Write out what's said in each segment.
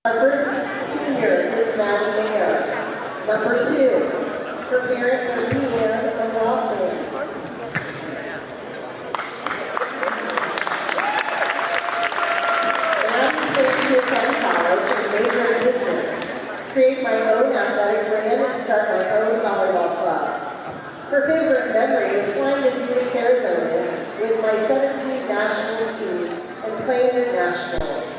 Our first senior is Maddie Mayer. Number 2, her parents are Leanne and Roslyn. Maddie plans to attend college and major in business, create my own athletic brand, and start my own volleyball club. Her favorite memory is flying to Phoenix, Arizona with my 17th nationals team and playing at nationals.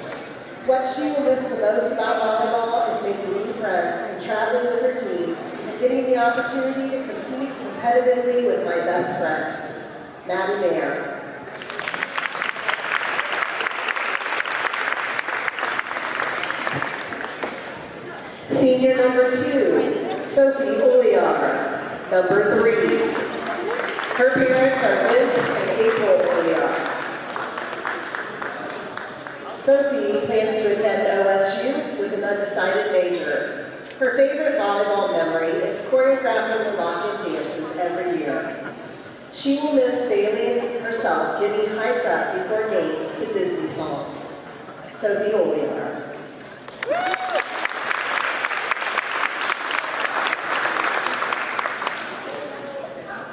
What she will miss the most about volleyball is making new friends and traveling with her team and getting the opportunity to compete competitively with my best friends. Maddie Mayer. Senior number 2, Sophie Oliar. Number 3, her parents are Vince and April Oliar. Sophie plans to attend OSU with an undecided major. Her favorite volleyball memory is choreographing the lock-in dances every year. She will miss Bailey herself getting hyped up before games to Disney songs. Sophie Oliar.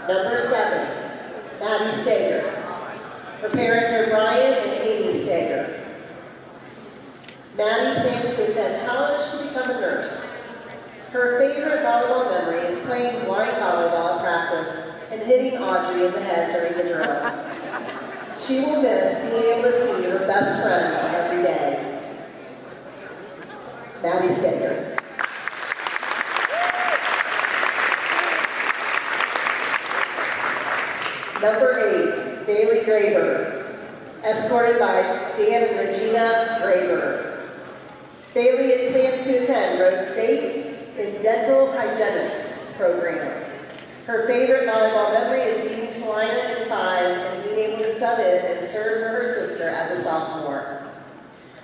Number 7, Maddie Stager. Her parents are Brian and Amy Stager. Maddie plans to attend college to become a nurse. Her favorite volleyball memory is playing blind volleyball at practice and hitting Audrey in the head during the drill. She will miss being able to see her best friends every day. Maddie Stager. Number 8, Bailey Graber, escorted by Dan and Regina Graber. Bailey plans to attend Rhode State in dental hygienist program. Her favorite volleyball memory is beating Salina in 5 and being able to sub in and serve for her sister as a sophomore.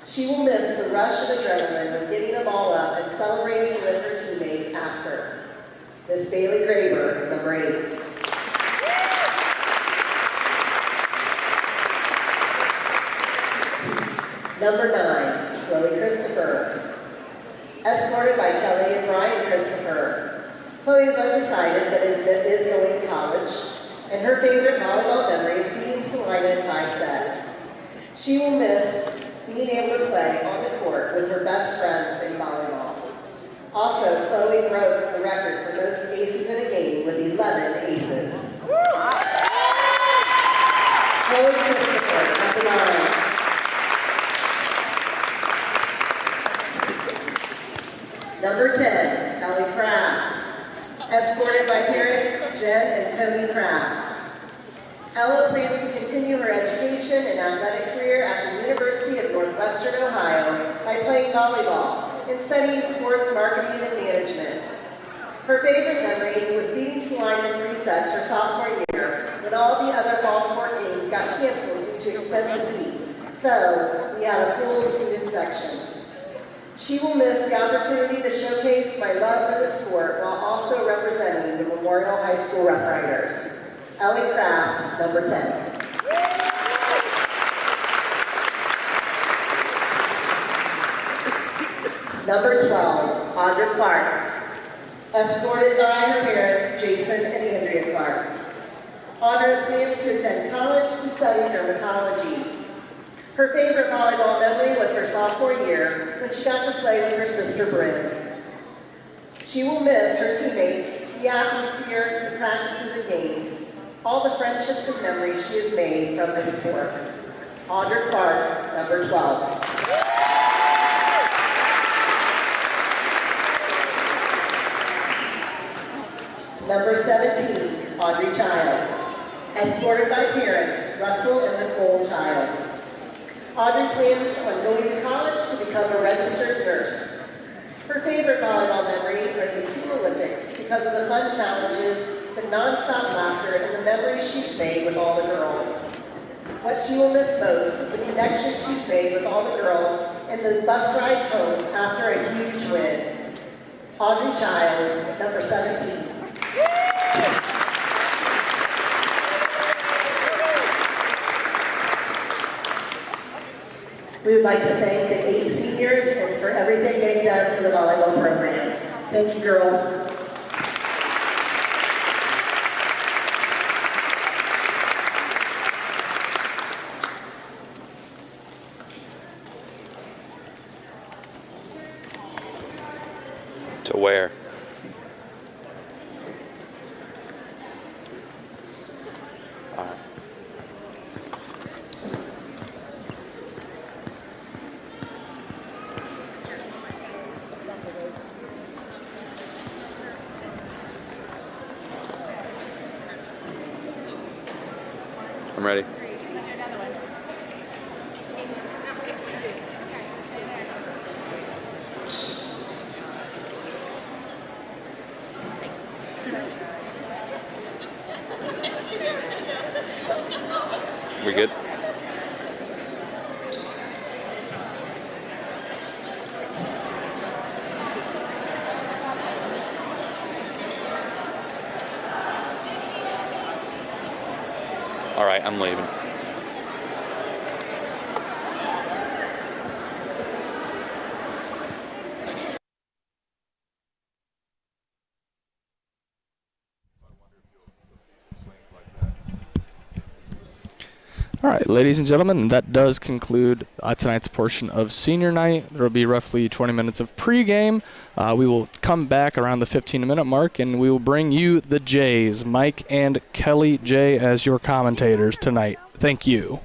She will miss the rush of adrenaline of getting the ball up and celebrating with her teammates after. Miss Bailey Graber, number 8. Number 9, Chloe Christopher, escorted by Kelly and Brian Christopher. Chloe is undecided but is going to college, and her favorite volleyball memory is beating Salina in 5 sets. She will miss being able to play on the court with her best friends in volleyball. Also, Chloe broke the record for most aces in a game with 11 aces. Chloe Christopher, number 9. Number 10, Ellie Kraft, escorted by parents Jen and Tony Kraft. Ella plans to continue her education and athletic career at the University of Northwestern Ohio by playing volleyball and studying sports marketing and management. Her favorite memory was beating Salina in 3 sets her sophomore year when all the other fall sport games got canceled due to expensive heat. So we had a full student section. She will miss the opportunity to showcase my love for the sport while also representing the Memorial High School Rough Riders. Ellie Kraft, number 10. Number 12, Audra Clark, escorted by her parents, Jason and Andrea Clark. Audra plans to attend college to study dermatology. Her favorite volleyball memory was her sophomore year when she got to play with her sister Bryn. She will miss her teammates, the atmosphere, the practices and games, all the friendships and memories she has made from this sport. Audra Clark, number 12. Number 17, Audrey Childs, escorted by parents, Russell and Nicole Childs. Audrey plans on going to college to become a registered nurse. Her favorite volleyball memory are the 2 Olympics because of the fun challenges, the non-stop laughter, and the memories she's made with all the girls. What she will miss most is the connection she's made with all the girls and the bus rides home after a huge win. Audrey Childs, number 17. We would like to thank the 8 seniors and for everything they've done for the volleyball program. Thank you, girls. To where? All right. I'm ready. We good? All right, I'm leaving. All right, ladies and gentlemen, that does conclude tonight's portion of senior night. There will be roughly 20 minutes of pregame. We will come back around the 15-minute mark, and we will bring you the Jays, Mike and Kelly J, as your commentators tonight. Thank you.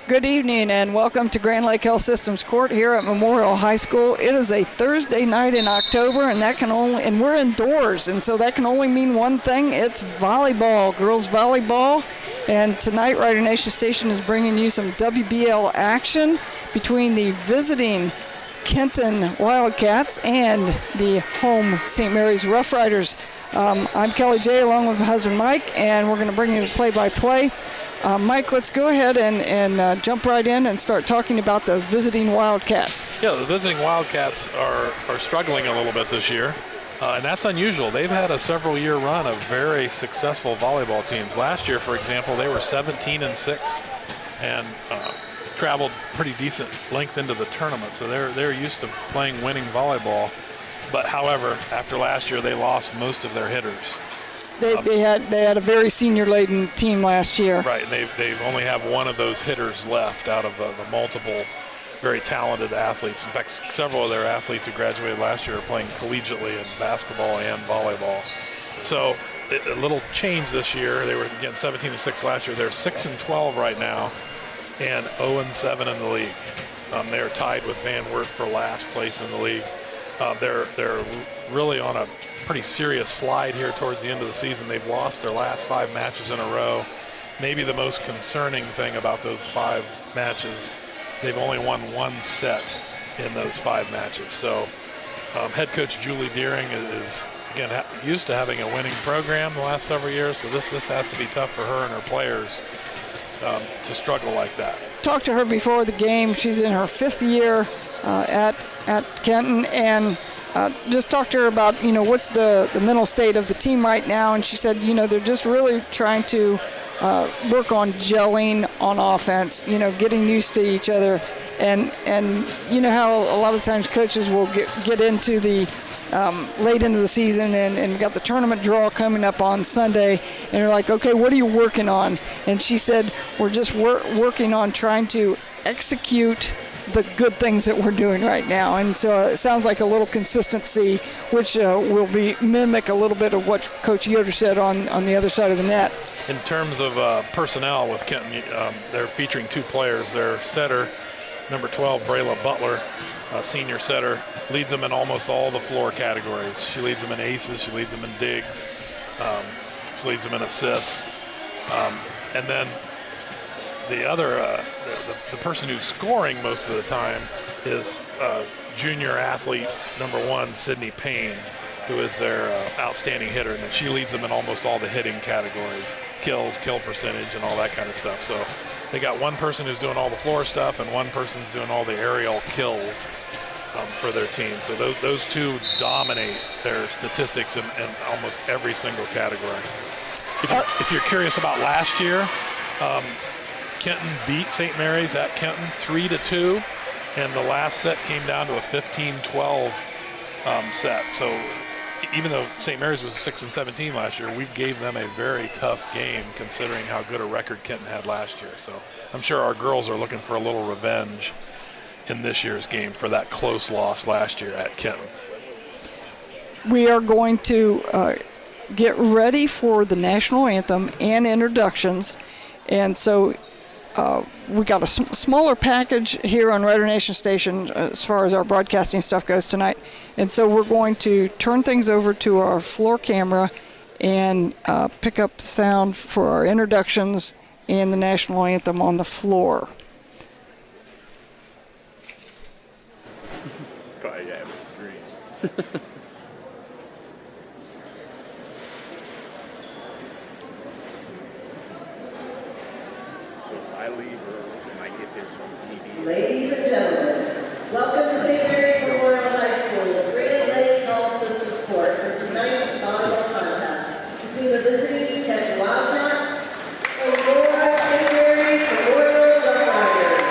Good evening and welcome to Grand Lake Health Systems Court here at Memorial High School. It is a Thursday night in October and we're indoors, and so that can only mean one thing. It's volleyball, girls volleyball. And tonight Rider Nation Station is bringing you some WBL action between the visiting Kenton Wildcats and the home St. Mary's Rough Riders. I'm Kelly J along with my husband Mike, and we're going to bring you the play-by-play. Mike, let's go ahead and jump right in and start talking about the visiting Wildcats. Yeah, the visiting Wildcats are struggling a little bit this year, and that's unusual. They've had a several-year run of very successful volleyball teams. Last year, for example, they were 17-6 and traveled pretty decent length into the tournament, so they're used to playing winning volleyball. But however, after last year, they lost most of their hitters. They had a very senior-laden team last year. Right, and they've only have one of those hitters left out of the multiple very talented athletes. In fact, several of their athletes who graduated last year are playing collegiately in basketball and volleyball. So a little change this year. They were, again, 17-6 last year. They're 6-12 right now and 0-7 in the league. They are tied with Van Wert for last place in the league. They're really on a pretty serious slide here towards the end of the season. They've lost their last 5 matches in a row. Maybe the most concerning thing about those 5 matches, they've only won 1 set in those 5 matches. So head coach Julie Deering is again, used to having a winning program the last several years, so this has to be tough for her and her players to struggle like that. Talked to her before the game. She's in her 5th year at Kenton, and just talked to her about, what's the mental state of the team right now, and she said, they're just really trying to work on gelling on offense, getting used to each other, and you know how a lot of times coaches will get into the late into the season and got the tournament draw coming up on Sunday, and they're like, okay, what are you working on? And she said, we're just working on trying to execute the good things that we're doing right now. And so it sounds like a little consistency, which will mimic a little bit of what Coach Yoder said on the other side of the net. In terms of personnel with Kenton, they're featuring 2 players. Their setter, number 12, Brayla Butler, senior setter, leads them in almost all the floor categories. She leads them in aces, she leads them in digs, she leads them in assists. And then the other, the person who's scoring most of the time is junior athlete number 1, Sydney Payne, who is their outstanding hitter, and she leads them in almost all the hitting categories, kills, kill percentage, and all that kind of stuff. So they got one person who's doing all the floor stuff and one person's doing all the aerial kills for their team. So those 2 dominate their statistics in almost every single category. If you're curious about last year, Kenton beat St. Mary's at Kenton 3-2, and the last set came down to a 15-12 set. So even though St. Mary's was 6-17 last year, we gave them a very tough game considering how good a record Kenton had last year. So I'm sure our girls are looking for a little revenge in this year's game for that close loss last year at Kenton. We are going to get ready for the national anthem and introductions, and so we got a smaller package here on Rider Nation Station as far as our broadcasting stuff goes tonight. And so we're going to turn things over to our floor camera and pick up the sound for our introductions and the national anthem on the floor. Ladies and gentlemen, welcome to St. Mary's Memorial High School's Grand Lake Health Systems Court for tonight's volleyball contest between the visiting Kenton Wildcats and your St. Mary's Memorial Rough Riders.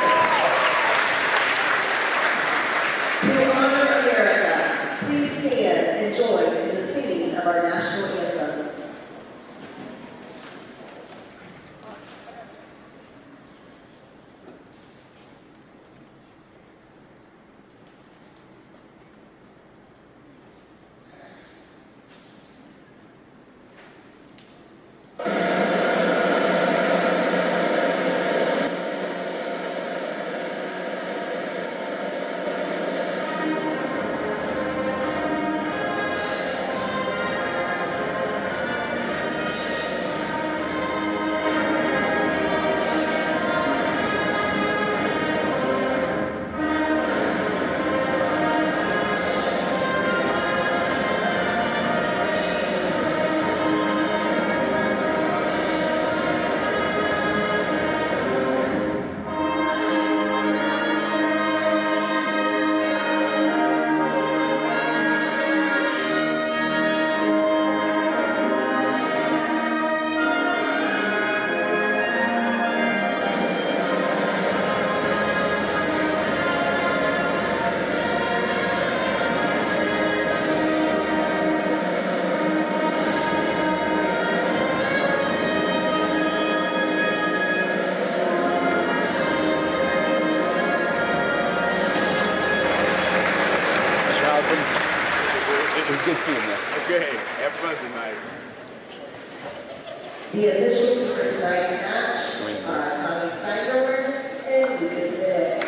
To honor America, please stand and join in the singing of our national anthem. Good seeing you. Okay, have fun tonight. The officials for tonight's match are Tommy Steinberg and Lucas Day.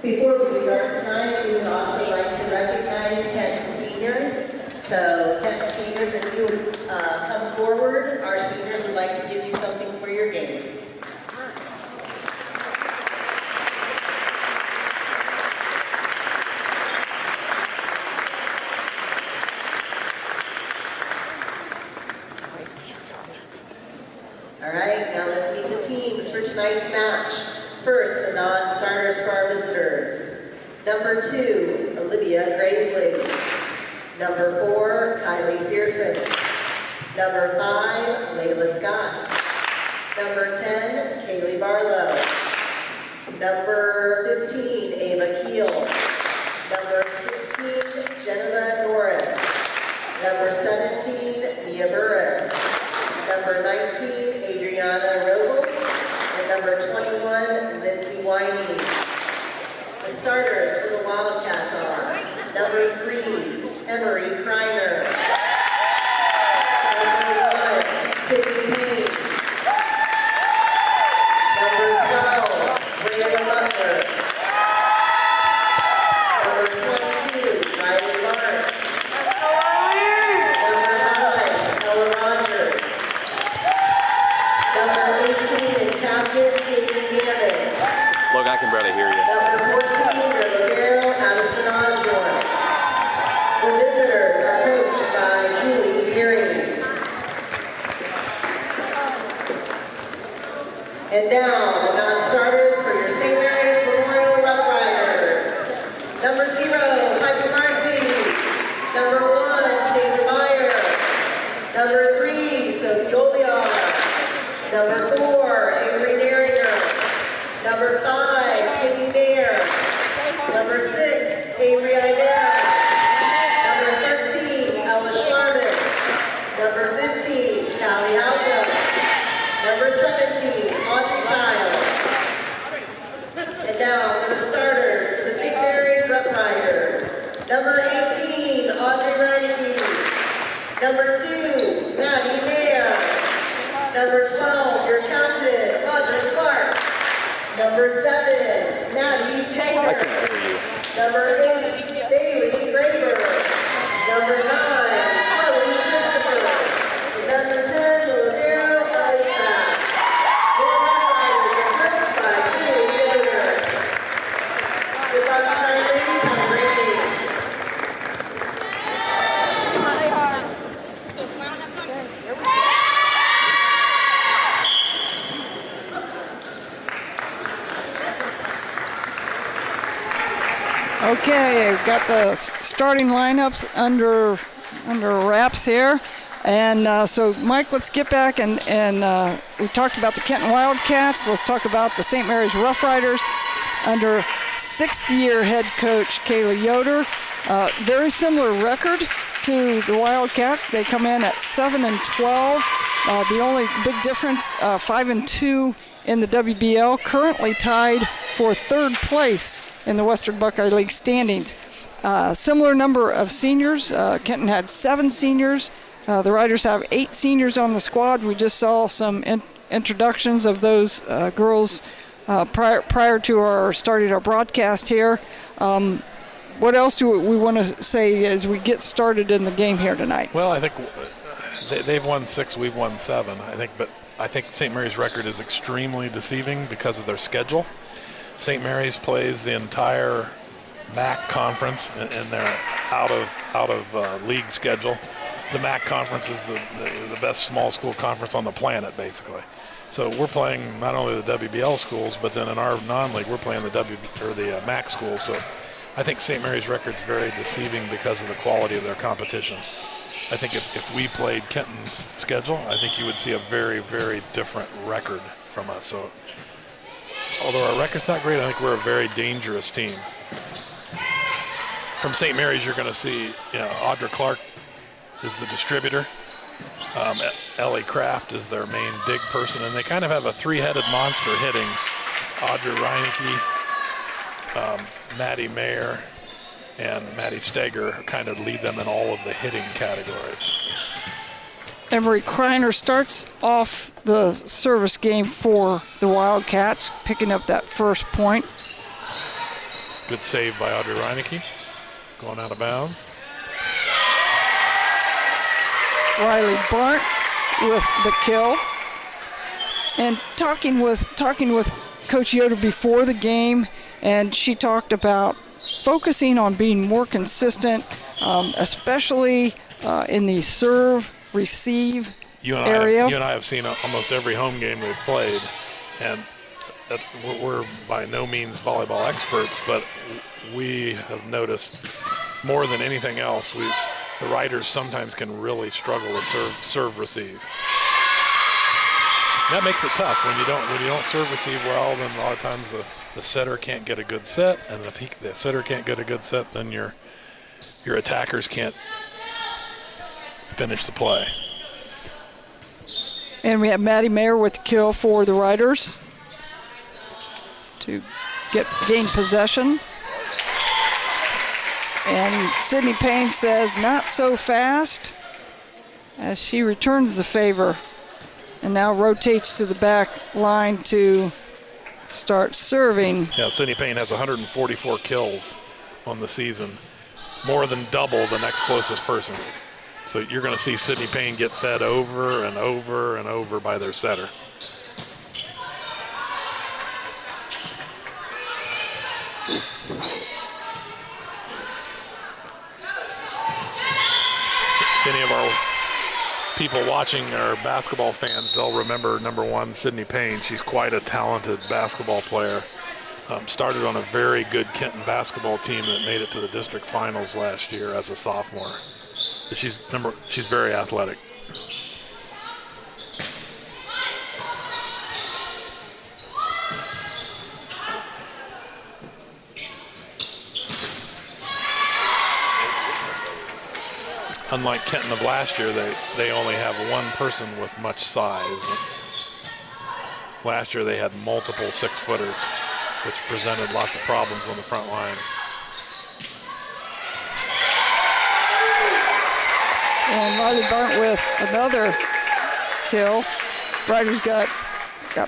Before we start tonight, we would also like to recognize Kenton seniors. So Kenton seniors, if you would come forward, our seniors would like to give you something for your game. All right, now let's meet the teams for tonight's match. First, the non-starters for our visitors. Number 2, Olivia Graisley. Number 4, Kylie Searson. Number 5, Layla Scott. Number 10, Kaylee Barlow. Number 15, Ava Keel. Number 16, Jenna Norris. Number 17, Mia Burris. Number 19, Adriana Rogel. And number 21, Lindsay Winey. The starters for the Wildcats are number 3, Emery Kreiner. Number 1, Tiffany Payne. Number 12, Brandon Butler. Number 22, Riley Mark. Number 9, Ella Rogers. Number 18 is Captain Hayden Gavin. Look, I can barely hear you. Number 14, Rivero Addison Osborne. The visitors are coached by Julie Geary. And now, the non-starters for your St. Mary's Memorial Rough Riders. Number 0, Piper Marcy. Number 1, Taylor Meyer. Number 3, Sophie Oliar. Number 4, Avery Narrier. Number 5, Katie Mayer. Number 6, Avery Idera. Number 13, Ella Sharman. Number 15, Callie Alka. Number 17, Audrey Child. And now for the starters for the St. Mary's Rough Riders. Number 18, Audrey Reinke. Number 2, Maddie Mayer. Number 12, your captain, Audrey Clark. Number 7, Maddie I Taylor. can't hear you. Number 8, Bailey Graber. Number 9, Chloe Christopher. And number 10, Olivero Elliott. Your Rough Riders are coached by Julie Taylor. Good luck tonight, ladies. Have a great game. Okay, we've got the starting lineups under wraps here. And so, Mike, let's get back and we talked about the Kenton Wildcats. Let's talk about the St. Mary's Rough Riders under sixth-year head coach Kayla Yoder. Very similar record to the Wildcats. They come in at 7-12. The only big difference, 5-2 in the WBL. Currently tied for third place in the Western Buckeye League standings. Similar number of seniors. Kenton had 7 seniors. The Riders have 8 seniors on the squad. We just saw some introductions of those girls prior to our starting our broadcast here. What else do we want to say as we get started in the game here tonight? Well, I think they've won 6, we've won 7. I think St. Mary's record is extremely deceiving because of their schedule. St. Mary's plays the entire MAC conference, and they're out of league schedule. The MAC conference is the best small school conference on the planet, basically. So we're playing not only the WBL schools, but then in our non-league, we're playing the MAC schools. So I think St. Mary's record is very deceiving because of the quality of their competition. I think if we played Kenton's schedule, I think you would see a very, very different record from us. So although our record's not great, I think we're a very dangerous team. From St. Mary's, you're going to see, Audra Clark is the distributor. Ellie Kraft is their main dig person, and they kind of have a three-headed monster hitting. Audra Reineke, Maddie Mayer and Maddie Steger kind of lead them in all of the hitting categories. Emery Kreiner starts off the service game for the Wildcats, picking up that first point. Good save by Audrey Reinecke, going out of bounds. Riley Barnt with the kill. And talking with Coach Yoder before the game, and she talked about focusing on being more consistent, especially in the serve, receive area. You and I have seen almost every home game we've played, and we're by no means volleyball experts, but we have noticed more than anything else, the riders sometimes can really struggle with serve receive. That makes it tough when you don't serve receive well. Then a lot of times the setter can't get a good set, and if the setter can't get a good set, then your attackers can't finish the play. And we have Maddie Mayer with the kill for the Riders to gain possession. And Sydney Payne says, not so fast, as she returns the favor and now rotates to the back line to start serving. Yeah, Sydney Payne has 144 kills on the season, more than double the next closest person. So you're going to see Sydney Payne get fed over and over and over by their setter. If any of our people watching are basketball fans, they'll remember number one, Sydney Payne. She's quite a talented basketball player. Started on a very good Kenton basketball team that made it to the district finals last year as a sophomore. She's very athletic. Unlike Kenton of last year, they only have one person with much size. Last year they had multiple 6-footers, which presented lots of problems on the front line. And Riley Barnt with another kill. Riders got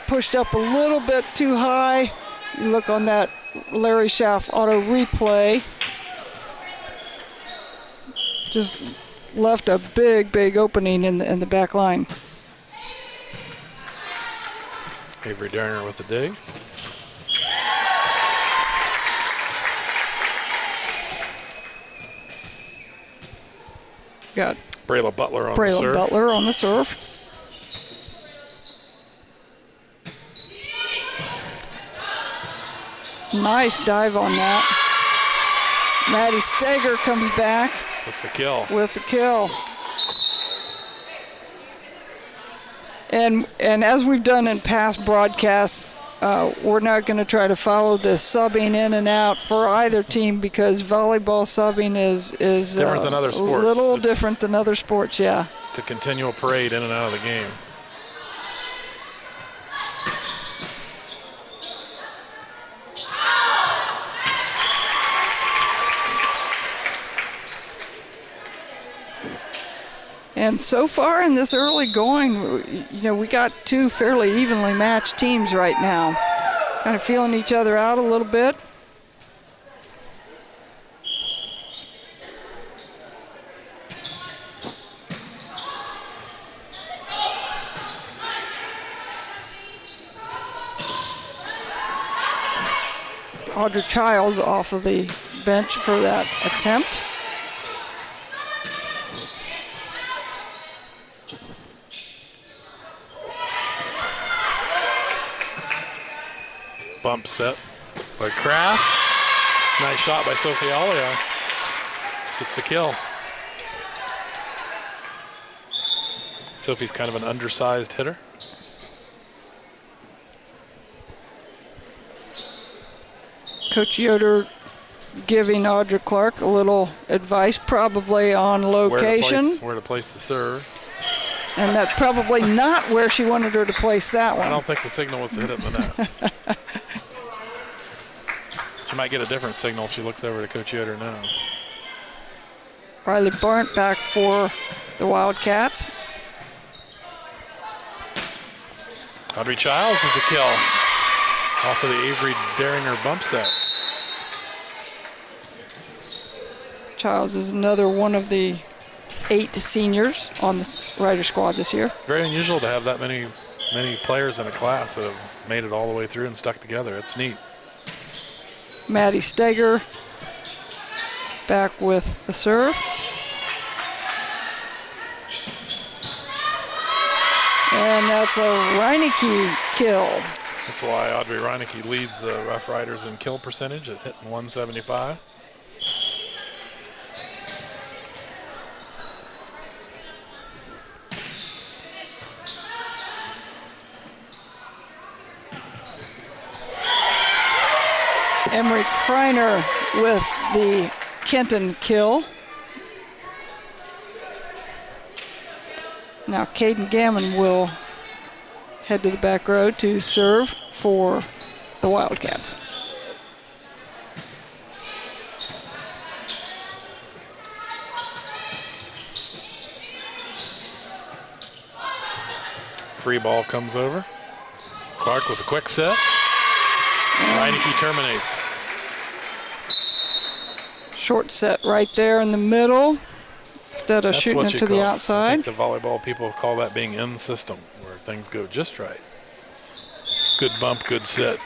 pushed up a little bit too high. You look on that Larry Schaff auto replay. Just left a big opening in the back line. Avery Darner with the dig. Got Brayla Butler on the serve. Brayla Butler on the serve. Nice dive on that. Maddie Steger comes back With the kill. with the kill. And as we've done in past broadcasts, we're not going to try to follow the subbing in and out for either team because volleyball subbing is Different than other sports. A little It's different than other sports, yeah. It's a continual parade in and out of the game. And so far in this early going, we got two fairly evenly matched teams right now. Kind of feeling each other out a little bit. Audrey Childs off of the bench for that attempt. Bump set by Kraft. Nice shot by Sophie Alia. Gets the kill. Sophie's kind of an undersized hitter. Coach Yoder giving Audra Clark a little advice, probably on location. Where to place the serve. And that's probably not where she wanted her to place that one. I don't think the signal was to hit it in the net. She might get a different signal if she looks over to Coach Yoder now. Riley Barnt back for the Wildcats. Audrey Childs is the kill off of the Avery Daringer bump set. Childs is another one of the 8 seniors on the Rider squad this year. Very unusual to have that many players in a class that have made it all the way through and stuck together. It's neat. Maddie Steger back with the serve. And that's a Reinecke kill. That's why Audrey Reinecke leads the Rough Riders in kill percentage at hitting 175. Emery Kreiner with the Kenton kill. Now Caden Gammon will head to the back row to serve for the Wildcats. Free ball comes over. Clark with a quick set. Reinecke terminates. Short set right there in the middle instead of That's shooting what it you to the call- outside. I think the volleyball people call that being in system, where things go just right. Good bump, good set,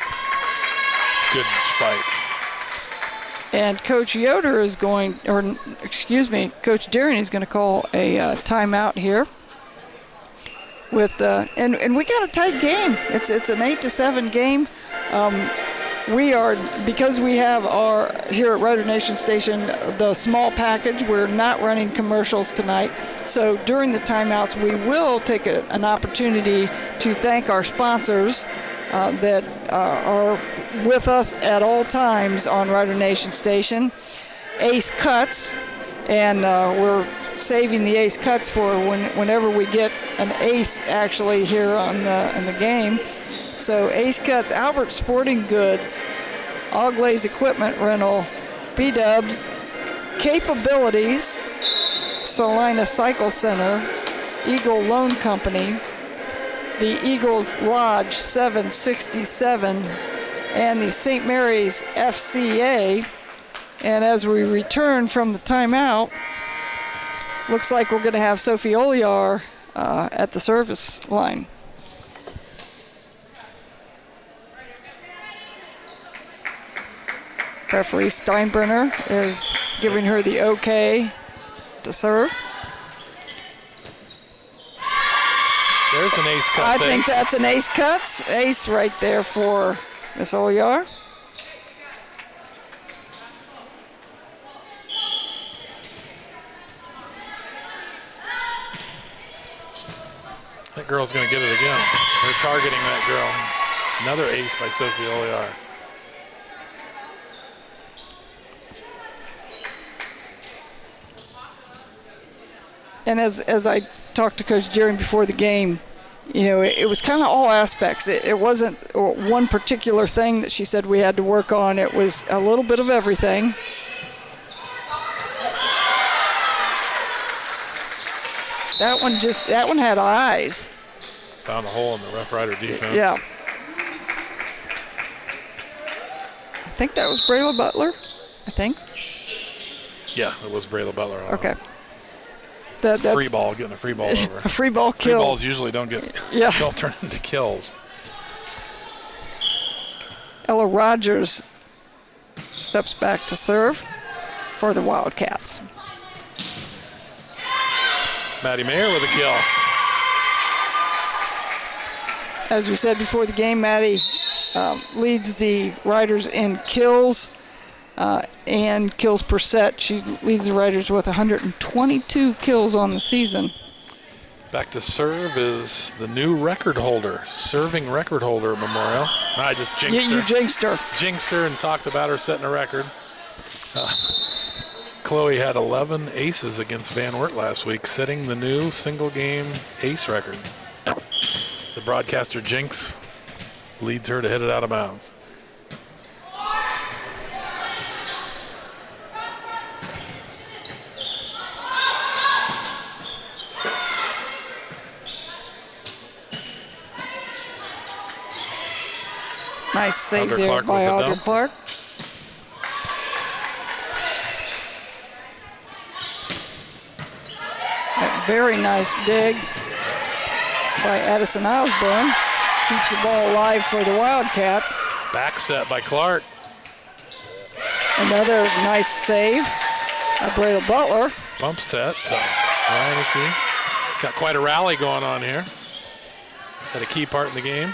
good spike. And Coach Yoder is going, or excuse me, Coach Deering is going to call a timeout here. With and we got a tight game. It's an 8-7 game. We are, because we have our here at Rider Nation Station the small package. We're not running commercials tonight. So during the timeouts, we will take an opportunity to thank our sponsors that are with us at all times on Rider Nation Station. Ace Cuts, and we're saving the Ace Cuts for whenever we get an ace actually here on in the game. So Ace Cuts, Albert Sporting Goods, All Glaze Equipment Rental, B-Dubs, Capabilities, Salina Cycle Center, Eagle Loan Company, the Eagles Lodge 767, and the St. Mary's FCA. And as we return from the timeout, looks like we're going to have Sophie Oliar at the service line. Referee Steinbrenner is giving her the okay to serve. There's an ace cut. I think that's an ace cuts. Ace right there for Miss Oliar. That girl's going to get it again. They're targeting that girl. Another ace by Sophie Oliar. And as I talked to Coach Deering before the game, you know, it was kind of all aspects. It wasn't one particular thing that she said we had to work on. It was a little bit of everything. That one had eyes. Found a hole in the Rough Rider defense. Yeah. I think that was Brayla Butler. I think. Yeah, it was Brayla Butler. Okay. That's free ball, getting a free ball over. A free ball kill. Free balls usually don't turn into kills. Ella Rogers steps back to serve for the Wildcats. Maddie Mayer with a kill. As we said before the game, Maddie leads the Riders in kills and kills per set. She leads the Riders with 122 kills on the season. Back to serve is the new record holder, serving record holder Memorial. I just jinxed her. You jinxed her. Jinxed her and talked about her setting a record. Chloe had 11 aces against Van Wert last week, setting the new single-game ace record. The broadcaster Jinx leads her to hit it out of bounds. Nice save Audra there Clark by with the Audra dump. Clark. A very nice dig by Addison Osborne. Keeps the ball alive for the Wildcats. Back set by Clark. Another nice save by Brayla Butler. Bump set to Reineke. Got quite a rally going on here. Had a key part in the game.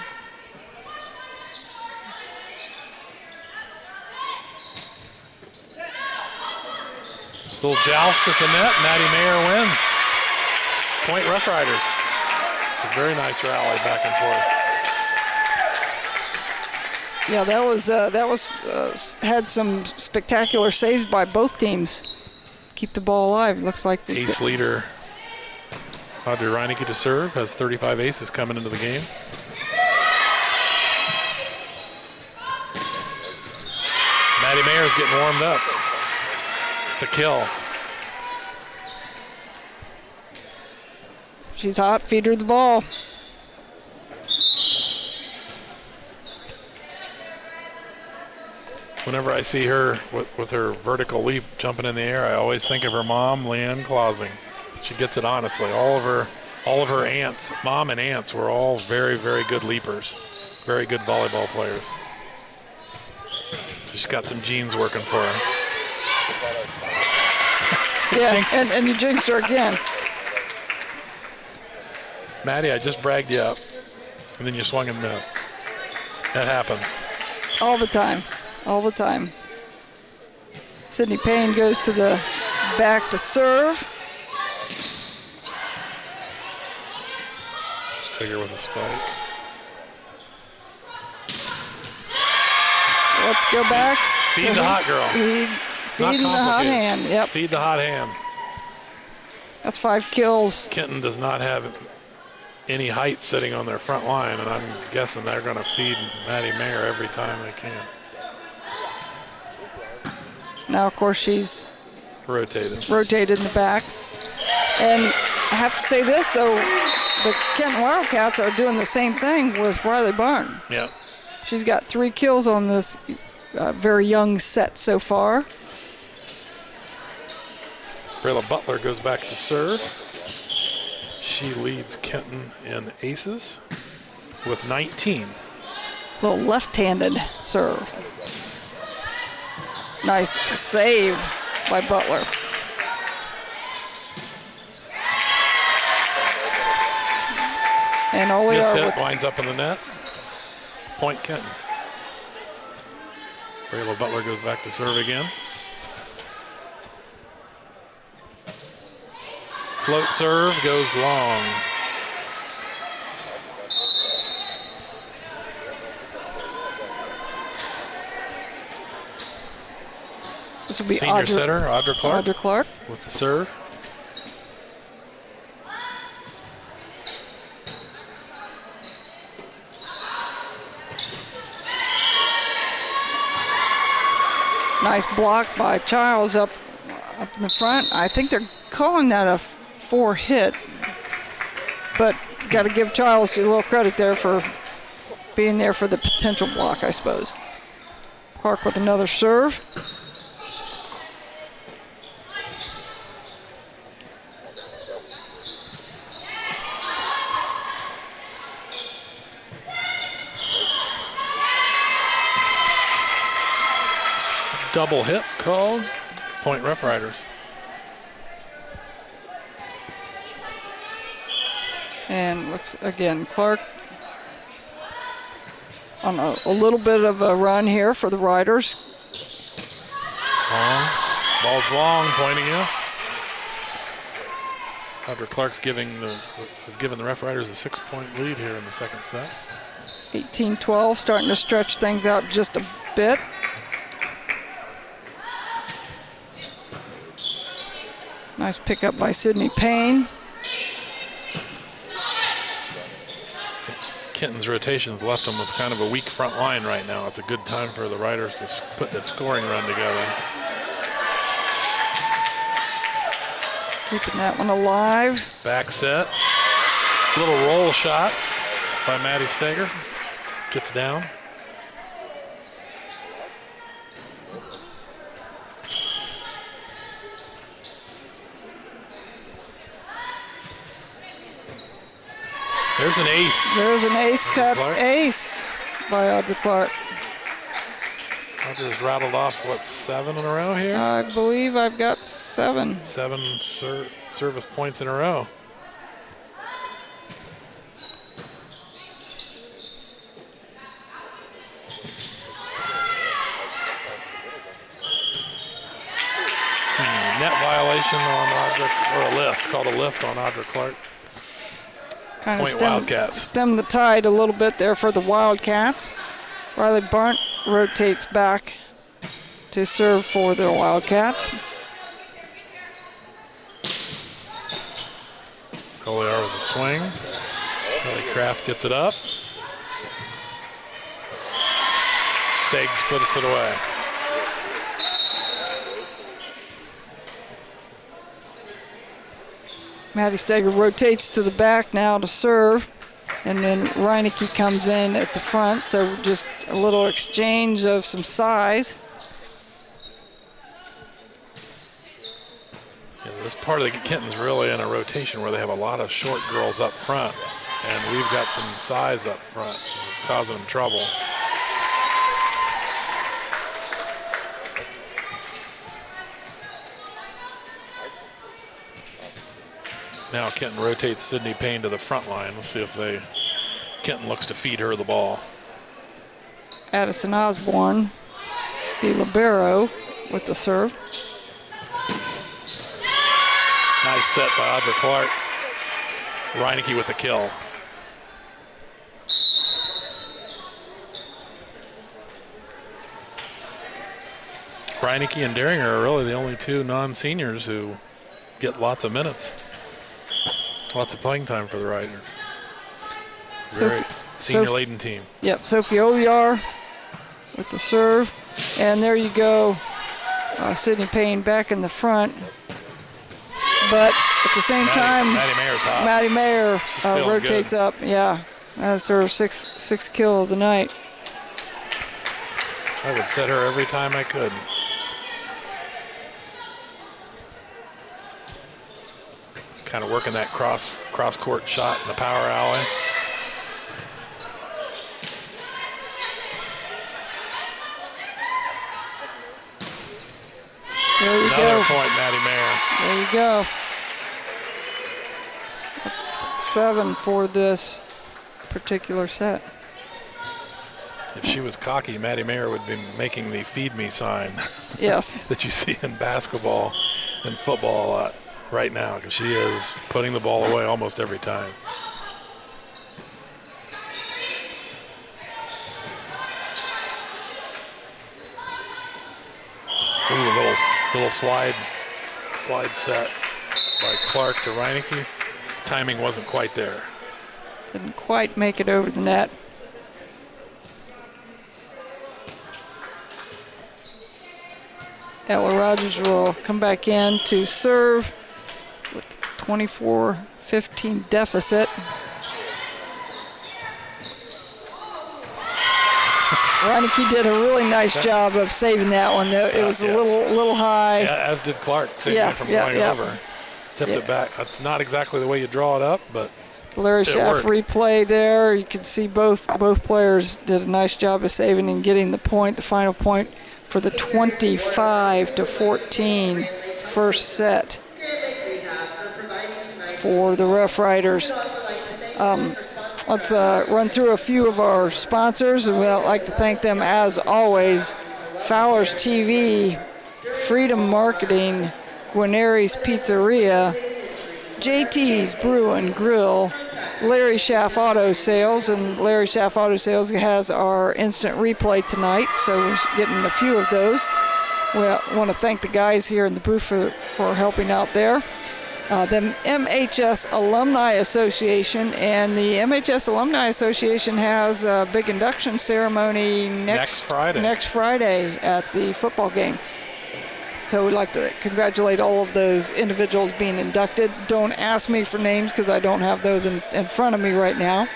Little joust at the net. Maddie Mayer wins. Point Rough Riders. A very nice rally back and forth. Yeah, that was had some spectacular saves by both teams. Keep the ball alive. Looks like Ace leader Audrey Reineke to serve. Has 35 aces coming into the game. Maddie Mayer's getting warmed up. The kill. She's hot. Feed her the ball. Whenever I see her with her vertical leap jumping in the air, I always think of her mom, Leanne Clausing. She gets it honestly. All of her aunts, mom and aunts, were all very, very good leapers, very good volleyball players. So she's got some genes working for her. Yeah, and you jinxed her again. Maddie, I just bragged you up, and then you swung and missed. That happens. All the time. All the time. Sydney Payne goes to the back to serve. Steger with a spike. Let's go back. Feed the hot girl. Feeding the hot hand. Yep. Feed the hot hand. That's 5 kills. Kenton does not have any height sitting on their front line, and I'm guessing they're going to feed Maddie Mayer every time they can. Now, of course, she's rotated in the back. And I have to say this, though, the Kenton Wildcats are doing the same thing with Riley Barton. Yeah. She's got 3 kills on this very young set so far. Brayla Butler goes back to serve. She leads Kenton in aces with 19. Little left-handed serve. Nice save by Butler. And all we This are hit with winds up in the net. Point Kenton. Brayla Butler goes back to serve again. Float serve goes long. this will be Senior setter, Audra Clark, Audra Clark. with the serve. Nice block by Childs up in the front. I think they're calling that a 4 hit, but got to give Childs a little credit there for being there for the potential block, I suppose. Clark with another serve. Double hit called. Point Rough Riders. And looks again, Clark on a little bit of a run here for the Riders. Long. Ball's long, pointing out. Audra Clark's has given the Rough Riders a 6-point lead here in the second set. 18-12, starting to stretch things out just a bit. Nice pickup by Sydney Payne. Kenton's rotations left them with kind of a weak front line right now. It's a good time for the Riders to put that scoring run together. Keeping that one alive. Back set. Little roll shot by Maddie Steger. Gets down. There's an ace. There's an ace cuts Clark. ace by Audrey Clark. Audrey's rattled off, 7 in a row here? I believe I've got 7. 7 service points in a row. Net violation on Audrey, or a lift, called a lift on Audrey Clark. Kind of Point Wildcats. stem the tide a little bit there for the Wildcats. Riley Barnt rotates back to serve for the Wildcats. Goliar with a swing. Kelly Kraft gets it up. Steggs puts it away. Maddie Steger rotates to the back now to serve, and then Reineke comes in at the front, so just a little exchange of some size. Yeah, this part of the Kenton's really in a rotation where they have a lot of short girls up front, and we've got some size up front. It's causing them trouble. Now Kenton rotates Sydney Payne to the front line. We'll see if Kenton looks to feed her the ball. Addison Osborne, the libero, with the serve. Nice set by Audrey Clark. Reineke with the kill. Reineke and Daringer are really the only two non-seniors who get lots of minutes. Lots of playing time for the Riders. Very senior-laden team. Yep, Sophie Olyar with the serve. And there you go, Sydney Payne back in the front. But at the same time, Maddie Mayer's hot. Maddie Mayer feeling rotates good. up. Yeah, that's her sixth kill of the night. I would set her every time I could. Just kind of working that cross-court shot in the power alley. There you Another go. point, Maddie Mayer. There you go. That's 7 for this particular set. If she was cocky, Maddie Mayer would be making the feed me sign Yes. that you see in basketball and football a lot right now, because she is putting the ball away almost every time. Ooh, a little slide set by Clark to Reineke. Timing wasn't quite there. Didn't quite make it over the net. Ella Rogers will come back in to serve with 24-15 deficit. Reineke did a really nice job of saving that one. It was a little high. Yeah, as did Clark, saving it from going over. Tipped it back. That's not exactly the way you draw it up, but Larry Schaff replay there. You can see both players did a nice job of saving and getting the point, the final point for the 25-14 first set for the Rough Riders. Let's run through a few of our sponsors, and we'd like to thank them as always. Fowler's TV, Freedom Marketing, Guarneri's Pizzeria, JT's Brew and Grill, Larry Schaff Auto Sales, and Larry Schaff Auto Sales has our instant replay tonight, so we're getting a few of those. We want to thank the guys here in the booth for helping out there. The MHS Alumni Association, and the MHS Alumni Association has a big induction ceremony next Friday at the football game. So we'd like to congratulate all of those individuals being inducted. Don't ask me for names because I don't have those in front of me right now.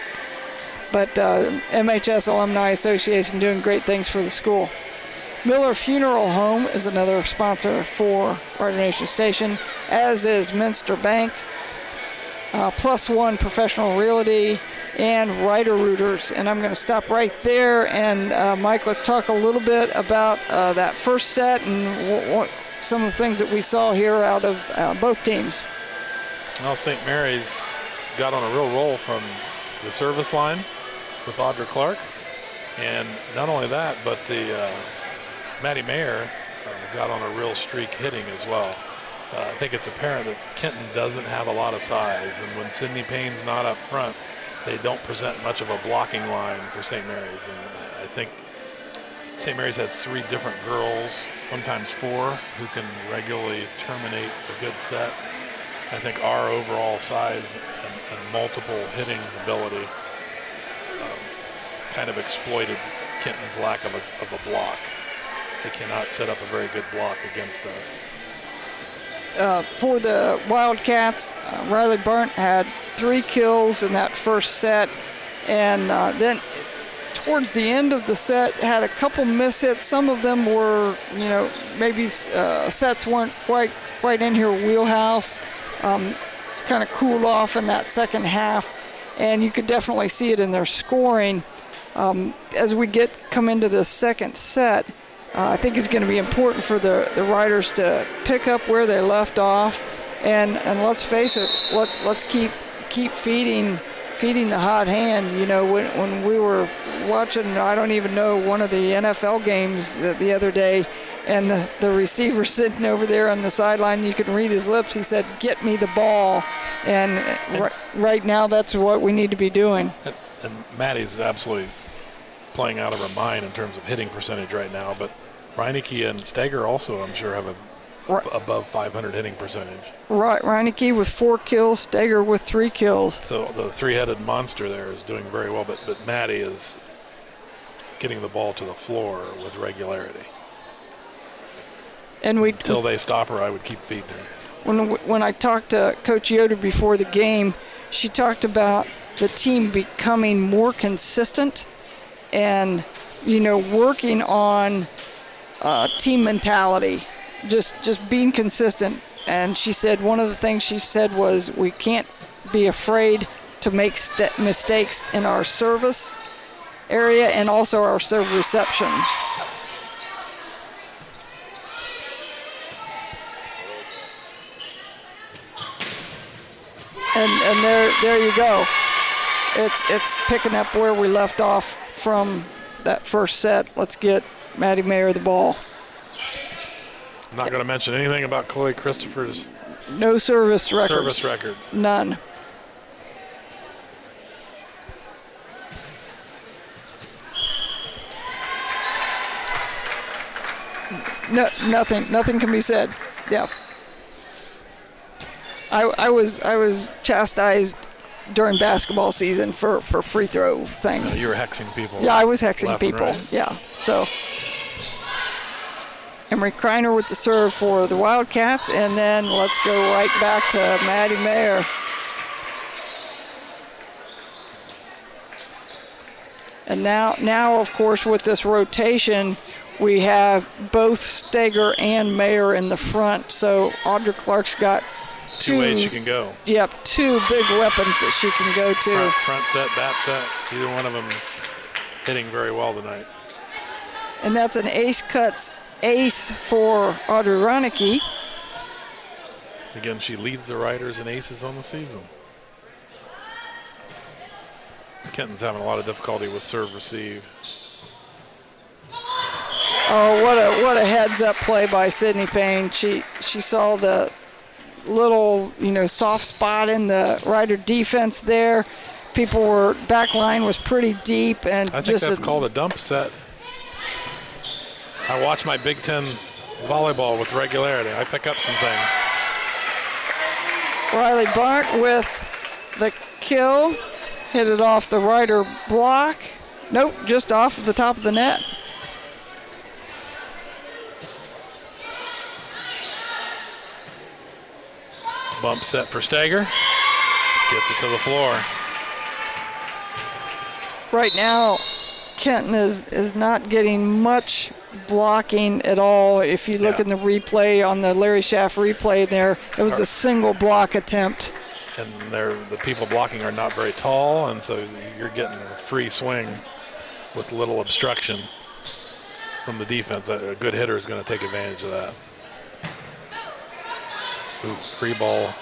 But MHS Alumni Association doing great things for the school. Miller Funeral Home is another sponsor for Rider Nation Station, as is Minster Bank, Plus One Professional Realty, and Rider Rooters. And I'm going to stop right there. And Mike, let's talk a little bit about that first set and some of the things that we saw here out of both teams. Well, St. Mary's got on a real roll from the service line with Audra Clark. And not only that, but the Maddie Mayer got on a real streak hitting as well. I think it's apparent that Kenton doesn't have a lot of size, and when Sydney Payne's not up front, they don't present much of a blocking line for St. Mary's. And I think St. Mary's has 3 different girls, sometimes 4, who can regularly terminate a good set. I think our overall size and multiple hitting ability kind of exploited Kenton's lack of a block. They cannot set up a very good block against us. For the Wildcats, Riley Burnt had 3 kills in that first set, and then towards the end of the set had a couple mishits. Some of them were, maybe sets weren't quite in her wheelhouse. Kind of cooled off in that second half, and you could definitely see it in their scoring. As we come into the second set, I think it's going to be important for the Riders to pick up where they left off, and let's face it, let's keep feeding the hot hand. When we were watching, I don't even know, one of the NFL games the other day, and the receiver sitting over there on the sideline, you could read his lips. He said, "Get me the ball," and right now that's what we need to be doing. And Maddie's absolutely playing out of her mind in terms of hitting percentage right now, but Reineke and Steger also, I'm sure, have above 500 hitting percentage. Right, Reineke with 4 kills, Steger with 3 kills. So the 3-headed monster there is doing very well, but Maddie is getting the ball to the floor with regularity. And until they stop her, I would keep feeding her. When I talked to Coach Yoder before the game, she talked about the team becoming more consistent and, working on team mentality, just being consistent. And she said one of the things she said was we can't be afraid to make mistakes in our service area and also our serve reception. And there you go. It's picking up where we left off from that first set. Let's get Maddie Mayer the ball. I'm not going to mention anything about Chloe Christopher's no service records. Service records. None. No, nothing can be said. Yeah. I was chastised during basketball season for free throw things. You were hexing people. Yeah, I was hexing people. Right. Yeah. So Emery Kreiner with the serve for the Wildcats, and then let's go right back to Maddie Mayer. And now of course with this rotation, we have both Steger and Mayer in the front. So Audra Clark's got two ways she can go. Yep, 2 big weapons that she can go to. Front set, back set. Either one of them is hitting very well tonight. And that's an ace cuts ace for Audrey Reineke. Again, she leads the Riders in aces on the season. Kenton's having a lot of difficulty with serve receive. Oh, what a heads up play by Sydney Payne. She saw the little, soft spot in the Rider defense there. Back line was pretty deep, and I think that's called a dump set. I watch my Big Ten volleyball with regularity. I pick up some things. Riley Bart with the kill, hit it off the Rider block. Nope, just off the top of the net. Bump set for Steger. Gets it to the floor. Right now, Kenton is not getting much blocking at all. If you look in the replay, on the Larry Schaff replay there, it was a single block attempt. and the people blocking are not very tall, and so you're getting a free swing with little obstruction from the defense. A good hitter is going to take advantage of that. Ooh, free ball.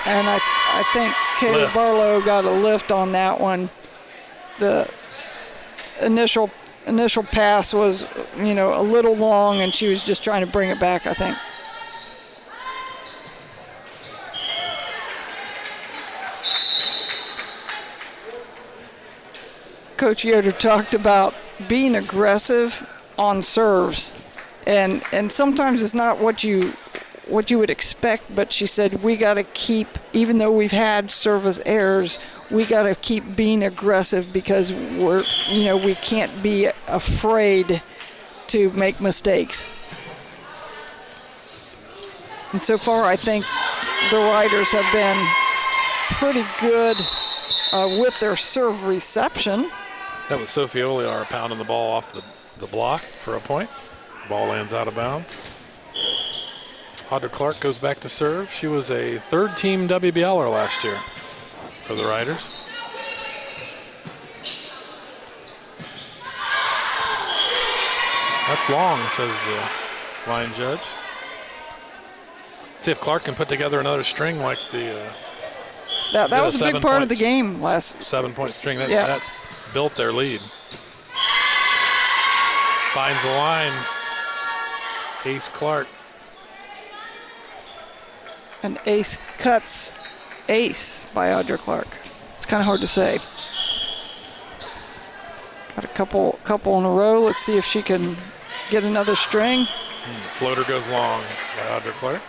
And I think Kayla Barlow got a lift on that one. The initial pass was, a little long, and she was just trying to bring it back, I think. Coach Yoder talked about being aggressive on serves, and sometimes it's not what you would expect, but she said we got to keep, even though we've had service errors, we got to keep being aggressive because we can't be afraid to make mistakes. And so far, I think the Riders have been pretty good with their serve reception. That was Sophie Oliar pounding the ball off the block for a point. Ball lands out of bounds. Audra Clark goes back to serve. She was a third-team WBLer last year for the Riders. That's long, says the line judge. See if Clark can put together another string like the. That was a big part of the game last. 7-point string. That built their lead. Finds the line. Ace Clark. An ace cuts ace by Audra Clark. It's kind of hard to say. Got a couple in a row. Let's see if she can get another string. Floater goes long by Audra Clark.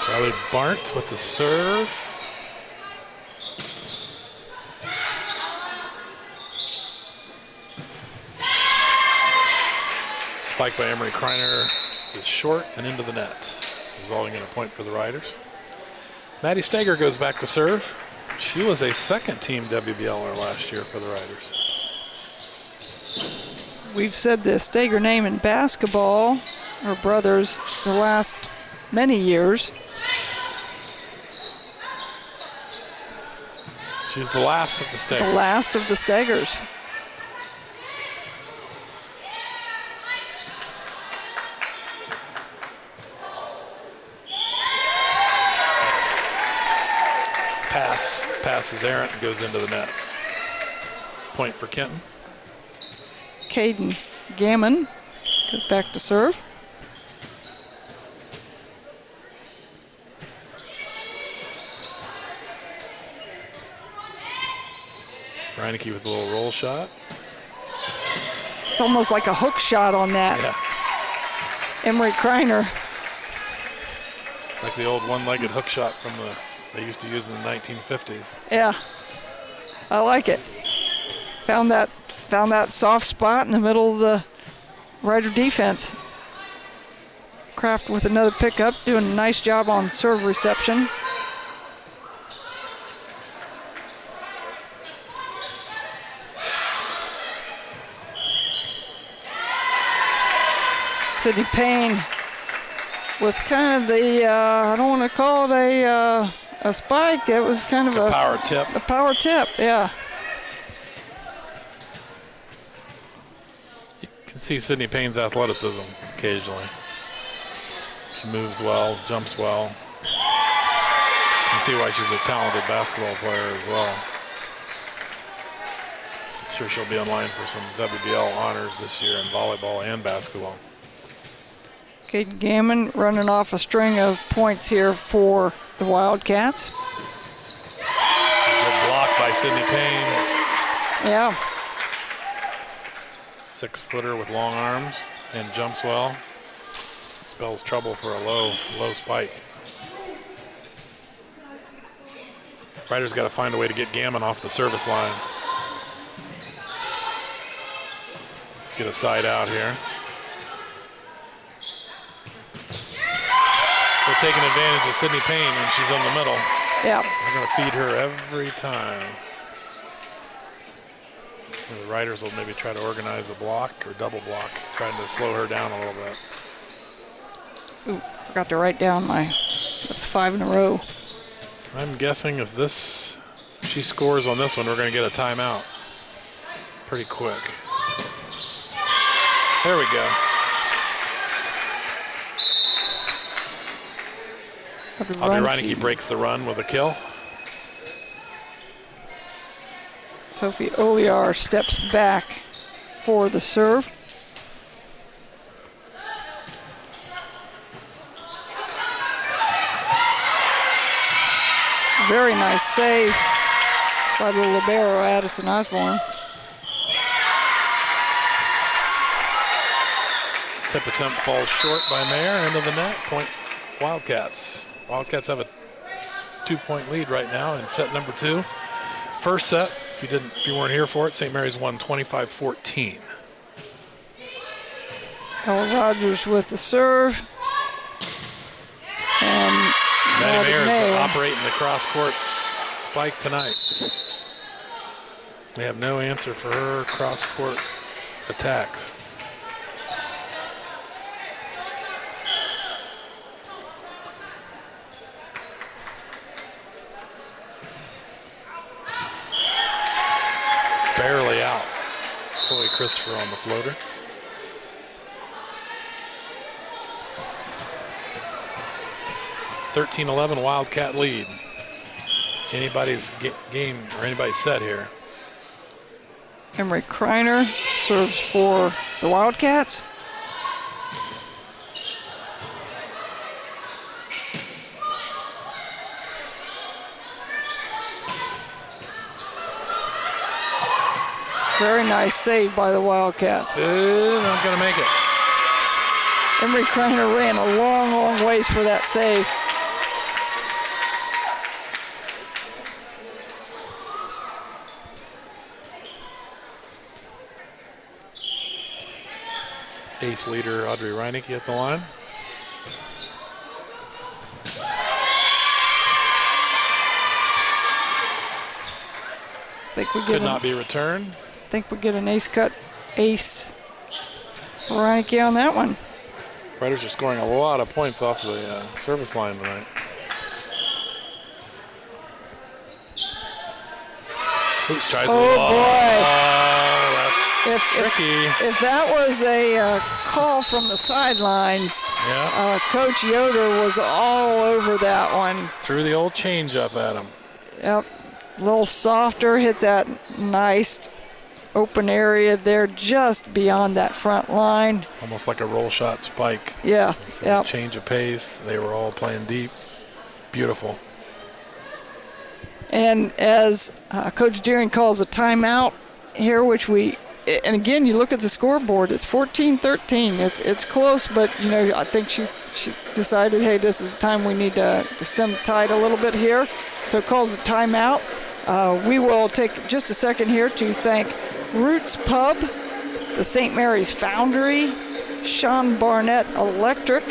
Riley Barnt with the serve. Spike by Emery Kreiner is short and into the net, resulting in a point for the Riders. Maddie Steger goes back to serve. She was a second-team WBLer last year for the Riders. We've said the Steger name in basketball, her brothers, the last many years. She's the last of the Stegers. The last of the Stegers. Passes errant and goes into the net. Point for Kenton. Caden Gammon goes back to serve. Reineke with a little roll shot. It's almost like a hook shot on that. Yeah. Emery Kreiner. Like the old one-legged hook shot from they used to use in the 1950s. Yeah, I like it. Found that soft spot in the middle of the Rider defense. Kraft with another pickup, doing a nice job on serve reception. Sydney Payne with kind of the, I don't want to call it a spike. It was kind of a power tip. A power tip, yeah. You can see Sydney Payne's athleticism occasionally. She moves well, jumps well. You can see why she's a talented basketball player as well. I'm sure she'll be in line for some WBL honors this year in volleyball and basketball. Caden Gammon running off a string of points here for the Wildcats. Good block by Sydney Payne. Yeah. 6-footer with long arms and jumps well. Spells trouble for a low spike. Riders got to find a way to get Gammon off the service line. Get a side out here. They're taking advantage of Sydney Payne when she's in the middle. Yeah. They're going to feed her every time. The Riders will maybe try to organize a block or double block, trying to slow her down a little bit. Ooh, forgot to write down that's 5 in a row. I'm guessing if she scores on this one, we're going to get a timeout pretty quick. There we go. Audrey Reineke breaks the run with a kill. Sophie Oliar steps back for the serve. Very nice save by the libero, Addison Osborne. Tip attempt falls short by Mayer. Into the net. Point Wildcats. Wildcats have a 2-point lead right now in set number 2. First set, if you weren't here for it, St. Mary's won 25-14. Ella Rogers with the serve. And Maddie Mayer is operating the cross-court spike tonight. We have no answer for her cross-court attacks. Barely out. Chloe Christopher on the floater. (13-11) Wildcat lead. Anybody's game or anybody's set here. Emery Kreiner serves for the Wildcats. Very nice save by the Wildcats. Not going to make it. Emery Kreiner ran a long, long ways for that save. Ace leader Audrey Reineke at the line. Could not be returned. I think we get an ace cut, ace Reineke on that one. Riders are scoring a lot of points off the service line tonight. Oops, tries boy. That's tricky. If that was a call from the sidelines, yeah. Coach Yoder was all over that one. Threw the old change up at him. Yep, a little softer, hit that nice open area there just beyond that front line. Almost like a roll shot spike. Yeah, yeah. Change of pace. They were all playing deep. Beautiful. And as Coach Deering calls a timeout here, and again, you look at the scoreboard, it's 14-13. It's close, but, I think she decided, hey, this is the time we need to stem the tide a little bit here. So calls a timeout. We will take just a second here to thank Roots Pub, the St. Mary's Foundry, Sean Barnett Electric,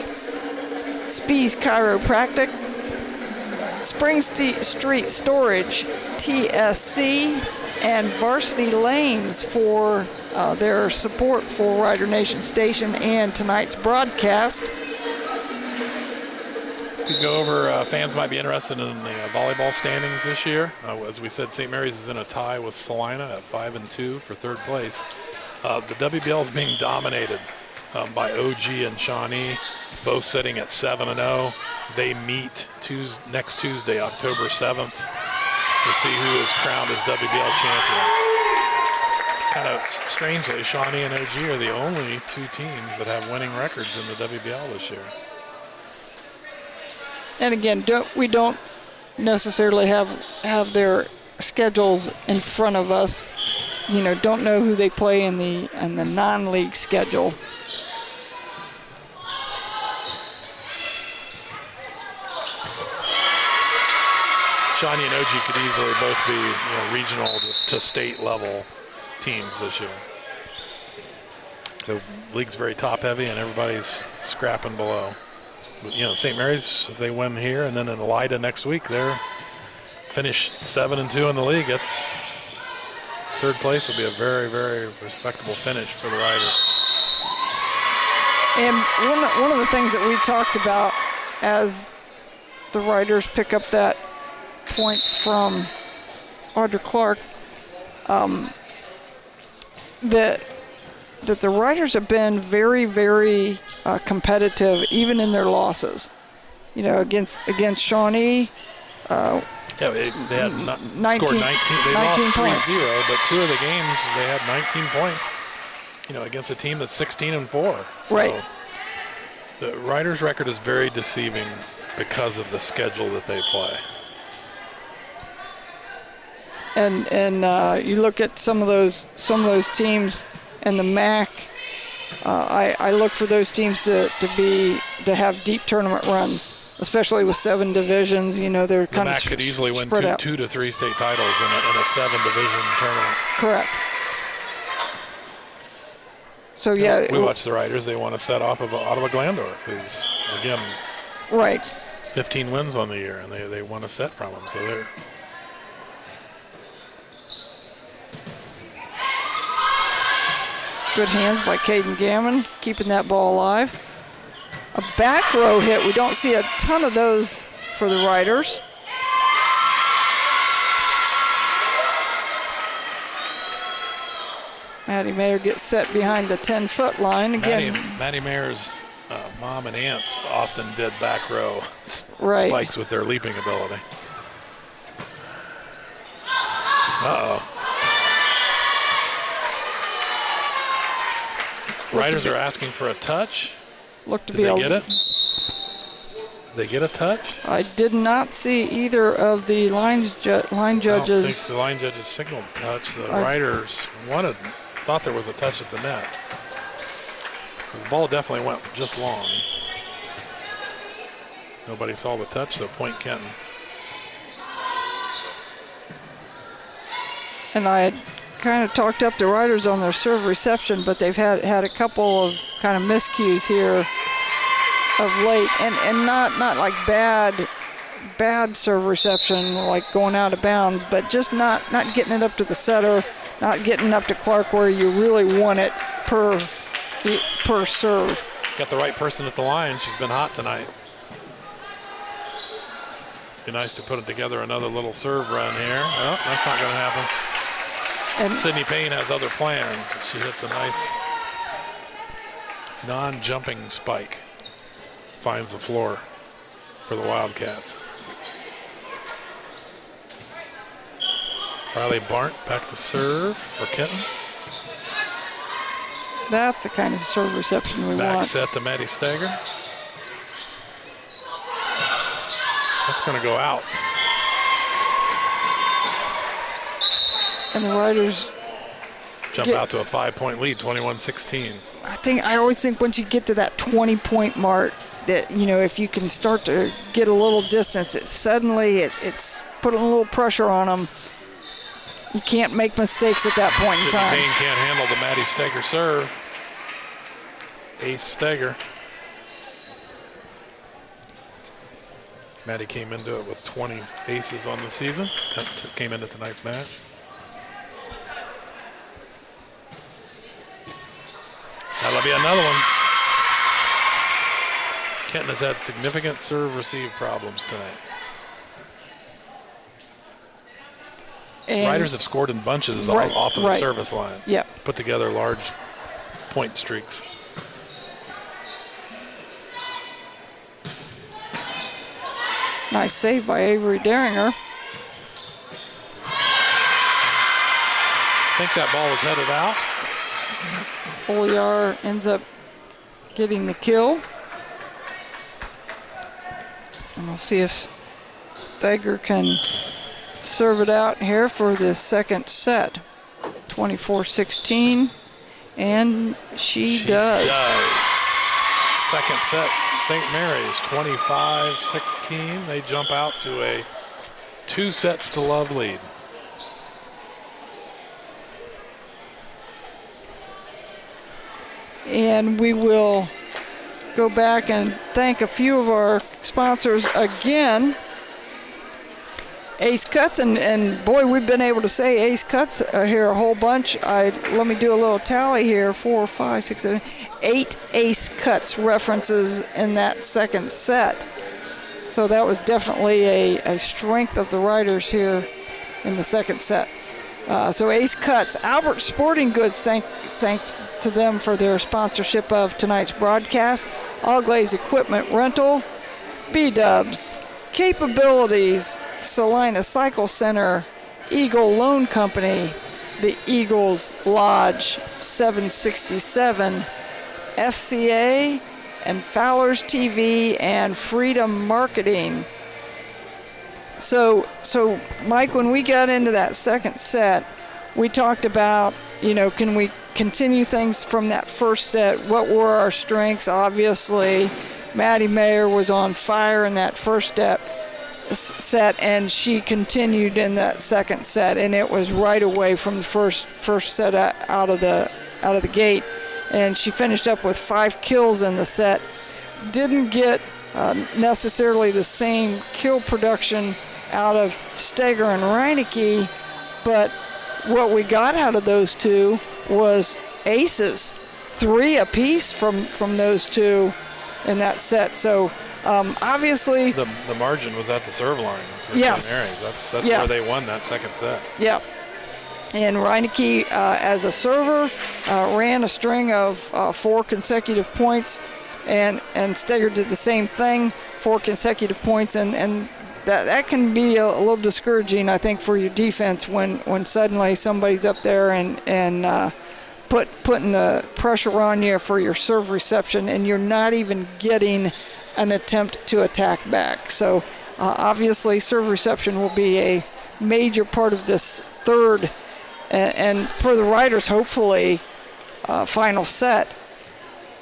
Spees Chiropractic, Spring Street Storage, TSC, and Varsity Lanes for their support for Rider Nation Station and tonight's broadcast. Could go over, fans might be interested in the volleyball standings this year. As we said, St. Mary's is in a tie with Salina at 5-2 for third place. The WBL is being dominated by OG and Shawnee, both sitting at 7-0. They meet next Tuesday, October 7th, to see who is crowned as WBL champion. Kind of strangely, Shawnee and OG are the only two teams that have winning records in the WBL this year. And again, we don't necessarily have their schedules in front of us. Don't know who they play in the non-league schedule. Shawnee and OG could easily both be regional to state level teams this year. So league's very top heavy and everybody's scrapping below. St. Mary's, if they win here and then in Elida next week, they're finish 7-2 in the league. That's Third place would be a very, very respectable finish for the Riders. And one of the things that we talked about as the Riders pick up that point from Audra Clark, that the Riders have been very, very competitive, even in their losses. You know, against Shawnee. Yeah, they had 19, scored 19. They 19 lost 3-0, points. but 2 of the games they had 19 points. You know, against a team that's 16-4. So Right. The Riders' record is very deceiving because of the schedule that they play. And you look at some of those teams and the MAC. I look for those teams to have deep tournament runs, especially with 7 divisions. You know, they're kind of MAC could easily win spread out. 2 to 3 state titles in a 7-division tournament. Correct. So yeah, We watch the Riders. They won a set off of Ottawa Glandorf, who's again right. 15 wins on the year, and they won a set from them. So they're Good hands by Caden Gammon, keeping that ball alive. A back row hit. We don't see a ton of those for the Riders. Maddie Mayer gets set behind the 10-foot line again. Maddie Mayer's mom and aunts often did back row Right. spikes with their leaping ability. Uh-oh. Riders are asking for a touch. Look to Did be they get it? Did they get a touch? I did not see either of the line judges. I don't think the line judges signaled touch. The Riders thought there was a touch at the net. The ball definitely went just long. Nobody saw the touch, so point Kenton. And I had kind of talked up the Riders on their serve reception, but they've had a couple of kind of miscues here of late, and not like bad serve reception, like going out of bounds, but just not getting it up to the setter, not getting up to Clark where you really want it per serve. Got the right person at the line. She's been hot tonight. Be nice to put it together another little serve run here. Oh, that's not going to happen. And Sydney Payne has other plans. She hits a nice non-jumping spike. Finds the floor for the Wildcats. Riley Barnt back to serve for Kenton. that's the kind of serve reception we Back want. set to Maddie Steger. That's going to go out. And the Riders Jump out to a 5-point lead, 21-16. I always think once you get to that 20-point mark, that, you know, if you can start to get a little distance, it's putting a little pressure on them. You can't make mistakes at that point in Sydney time. Payne can't handle the Maddie Steger serve. Ace Steger. Maddie came into it with 20 aces on the season. Came into tonight's match. That'll be another one. Kenton has had significant serve-receive problems tonight. And Riders have scored in bunches Right, off of the right. service line. Yeah. Put together large point streaks. Nice save by Avery Daringer. I think that ball was headed out. Oliar ends up getting the kill. And we'll see if Steger can serve it out here for the second set. 24-16. And she does. Second set, St. Mary's, 25-16. They jump out to a 2-sets-to-love lead. And we will go back and thank a few of our sponsors again. ace cuts, and boy, we've been able to say ace cuts here a whole bunch. Let me do a little tally here: 4, 5, 6, 7, 8 ace cuts references in that second set. So that was definitely a strength of the riders here in the second set. So ace cuts. Albert Sporting Goods, thanks to them for their sponsorship of tonight's broadcast. All Glaze Equipment Rental, B-Dubs, Capabilities, Salina Cycle Center, Eagle Loan Company, the Eagles Lodge 767, FCA, and Fowler's TV and Freedom Marketing. So Mike, when we got into that second set, we talked about, can we continue things from that first set? What were our strengths? Obviously, Maddie Mayer was on fire in that first set, and she continued in that second set, and it was right away from the first set out of the gate, and she finished up with 5 kills in the set. Didn't get necessarily the same kill production out of Steger and Reinecke, but what we got out of those two was aces, 3 apiece from those two in that set. So obviously the margin was at the serve line for yes. St. Mary's. That's where they won that second set. Yep. And Reinecke, as a server, ran a string of 4 consecutive points, and Steger did the same thing, 4 consecutive points, and that can be a little discouraging, I think, for your defense when suddenly somebody's up there and putting the pressure on you for your serve reception, and you're not even getting an attempt to attack back. So obviously serve reception will be a major part of this third, and for the riders, hopefully, final set.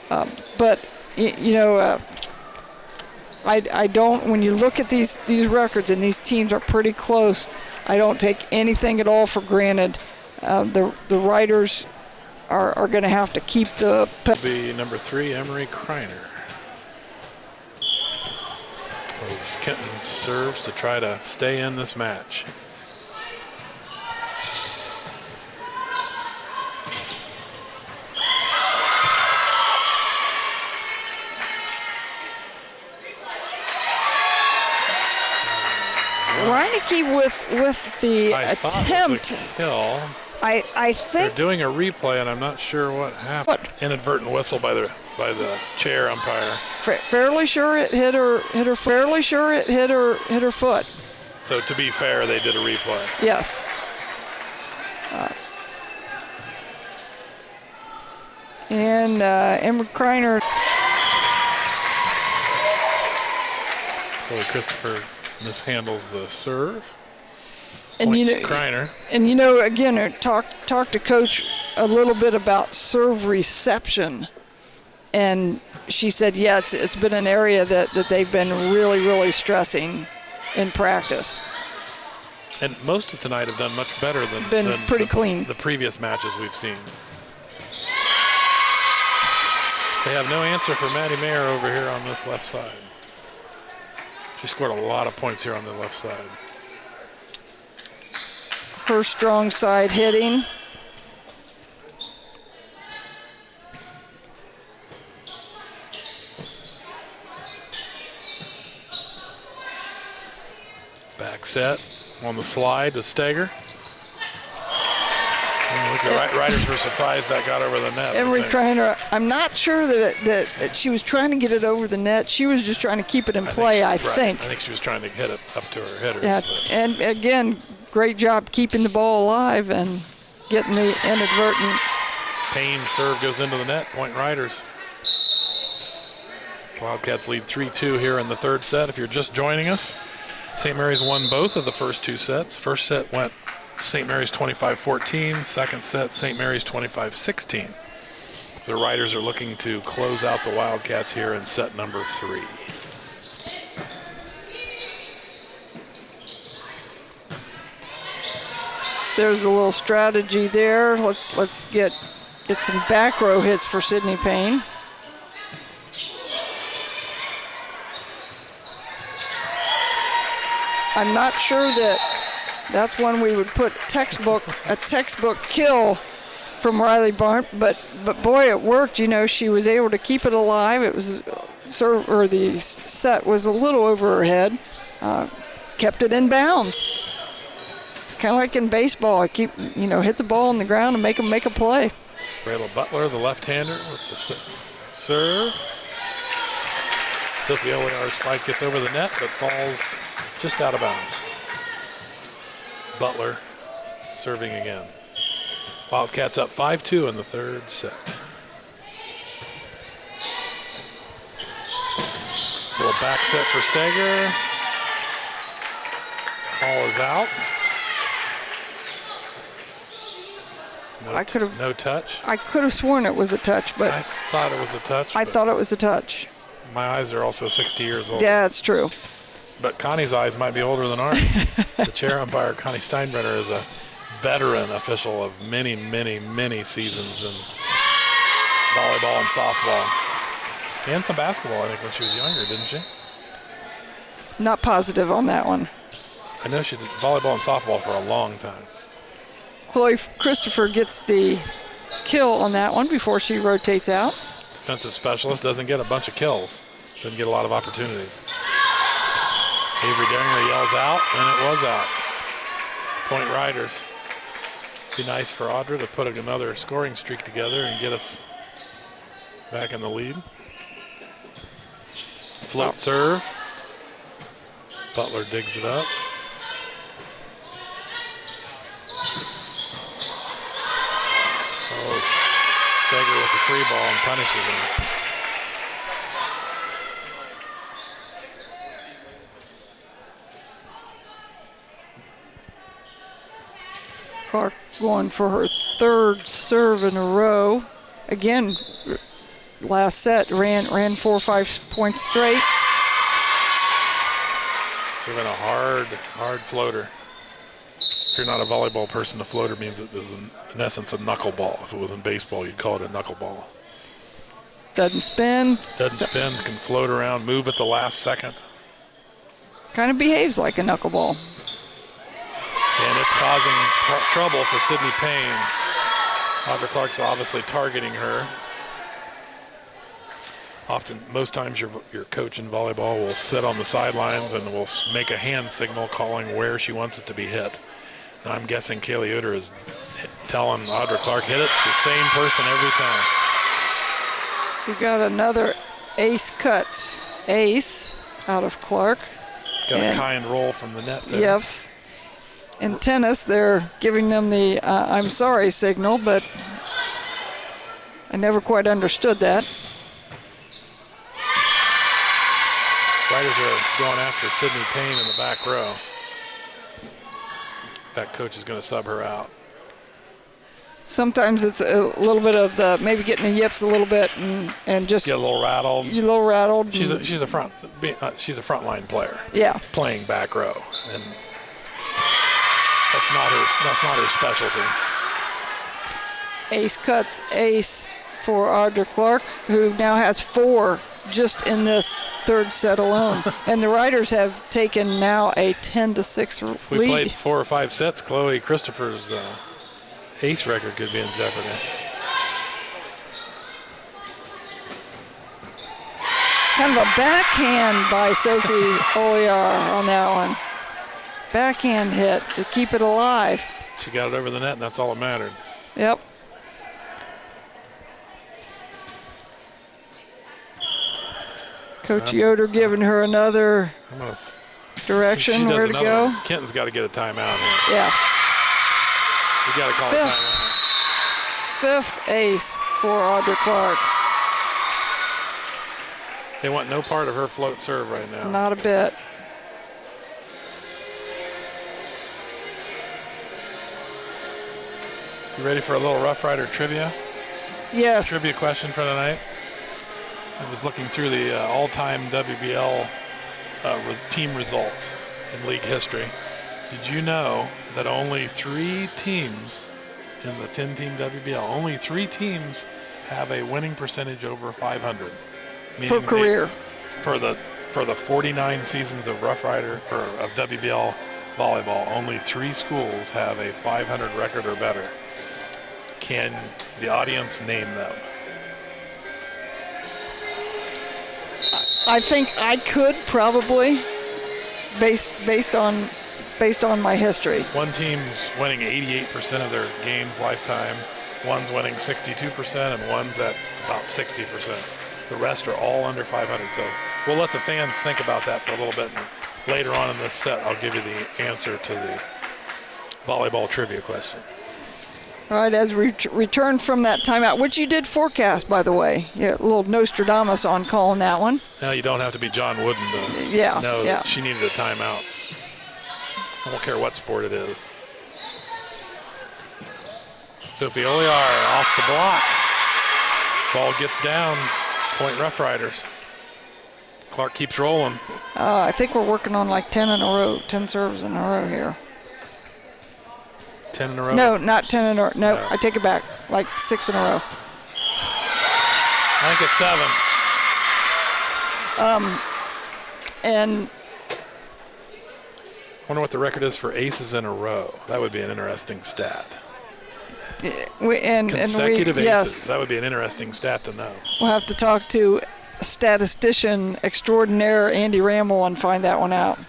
But I don't, when you look at these records, and these teams are pretty close, I don't take anything at all for granted. The riders are going to have to keep the... Be number 3, Emery Kreiner. As Kenton serves to try to stay in this match. Reinecke with the attempt. Kill. I think they're doing a replay, and I'm not sure what happened. What? Inadvertent whistle by the chair umpire. Fairly sure it hit her. Fairly sure it hit her foot. So to be fair, they did a replay. Yes. And Emery Kreiner. So Christopher mishandles the serve. And Kreiner. And again, talk to Coach a little bit about serve reception, and she said, yeah, it's been an area that they've been really stressing in practice. And most of tonight have done much better than pretty clean. The previous matches we've seen. They have no answer for Maddie Mayer over here on this left side. She scored a lot of points here on the left side. Her strong side hitting. Back set on the slide to Steger. The riders were surprised that got over the net. Emery Kreiner, I'm not sure that she was trying to get it over the net. She was just trying to keep it in play, I think. I think she was trying to hit it up to her hitters. Yeah, and again, great job keeping the ball alive and getting the inadvertent. Payne's serve goes into the net, point riders. Wildcats lead 3-2 here in the third set. If you're just joining us, St. Mary's won both of the first 2 sets. First set went St. Mary's 25-14. Second set, St. Mary's 25-16. The Riders are looking to close out the Wildcats here in set number 3. There's a little strategy there. Let's get some back row hits for Sydney Payne. I'm not sure that's one we would put a textbook kill from Riley Barnt, but boy, it worked. You know, she was able to keep it alive. It was the set was a little over her head, kept it in bounds. It's kind of like in baseball. I hit the ball on the ground and make them make a play. Brayla Butler, the left-hander with the serve. Sophie Olear's spike gets over the net, but falls just out of bounds. Butler serving again. Wildcats up 5-2 in the third set. Little back set for Steger. Call is out. No touch. I could have sworn it was a touch, but I thought it was a touch. I thought it was a touch. My eyes are also 60 years old. Yeah, it's true. But Connie's eyes might be older than ours. The chair umpire, Connie Steinbrenner, is a veteran official of many, many, many seasons in volleyball and softball. And some basketball, I think, when she was younger, didn't she? Not positive on that one. I know she did volleyball and softball for a long time. Chloe Christopher gets the kill on that one before she rotates out. Defensive specialist doesn't get a bunch of kills. Doesn't get a lot of opportunities. Avery Deringer yells out, and it was out. Point Riders. Be nice for Audra to put another scoring streak together and get us back in the lead. Float serve. Butler digs it up. Steger with the free ball and punishes him. Clark going for her third serve in a row. Again, last set ran 4 or 5 points straight. Serving a hard floater. If you're not a volleyball person, a floater means it is in essence a knuckleball. If it was in baseball, you'd call it a knuckleball. Doesn't spin. Doesn't spin, can float around, move at the last second. Kind of behaves like a knuckleball. And it's causing trouble for Sydney Payne. Audra Clark's obviously targeting her. Most times your coach in volleyball will sit on the sidelines and will make a hand signal calling where she wants it to be hit. And I'm guessing Kaylee Uter is telling Audra Clark, hit it to the same person every time. We got another ace cuts. Ace out of Clark. Got a kind roll from the net there. Yes. In tennis, they're giving them the I'm sorry signal, but I never quite understood that. Riders are going after Sydney Payne in the back row. In fact, coach is going to sub her out. Sometimes it's a little bit of maybe getting the yips a little bit and just get a little rattled. You're a little rattled. She's a frontline player. Yeah. Playing back row, and that's not her specialty. Ace cuts ace for Audra Clark, who now has 4 just in this third set alone. And the Riders have taken now a 10-6 lead. If we played 4 or 5 sets, Chloe Christopher's ace record could be in jeopardy. Kind of a backhand by Sophie Olear on that one. Backhand hit to keep it alive. She got it over the net, and that's all that mattered. Yep. Coach Yoder giving her another direction where to go. Kenton's got to get a timeout here. Yeah. We got to call a timeout. 5th ace for Audra Clark. They want no part of her float serve right now. Not a bit. You ready for a little Rough Rider trivia? Yes. Trivia question for tonight. I was looking through the all-time WBL team results in league history. Did you know that only 3 teams in the 10-team WBL, only 3 teams have a winning percentage over 500? For career. For the For the 49 seasons of Rough Rider or of WBL volleyball, only 3 schools have a 500 record or better. Can the audience name them? I think I could probably, based on my history. One team's winning 88% of their games lifetime, one's winning 62%, and one's at about 60%. The rest are all under 500. So we'll let the fans think about that for a little bit. And later on in this set, I'll give you the answer to the volleyball trivia question. All right, as we return from that timeout, which you did forecast, by the way. Yeah, a little Nostradamus on calling that one. Now you don't have to be John Wooden to know that she needed a timeout. I don't care what sport it is. Sophie Oliar off the block. Ball gets down. Point Rough Riders. Clark keeps rolling. I think we're working on like 10 in a row, 10 serves in a row here. 10 in a row? No, not 10 in a row. No, I take it back. Like 6 in a row. I think it's 7. And I wonder what the record is for aces in a row. That would be an interesting stat. Consecutive aces. Yes, that would be an interesting stat to know. We'll have to talk to statistician extraordinaire Andy Ramel and find that one out.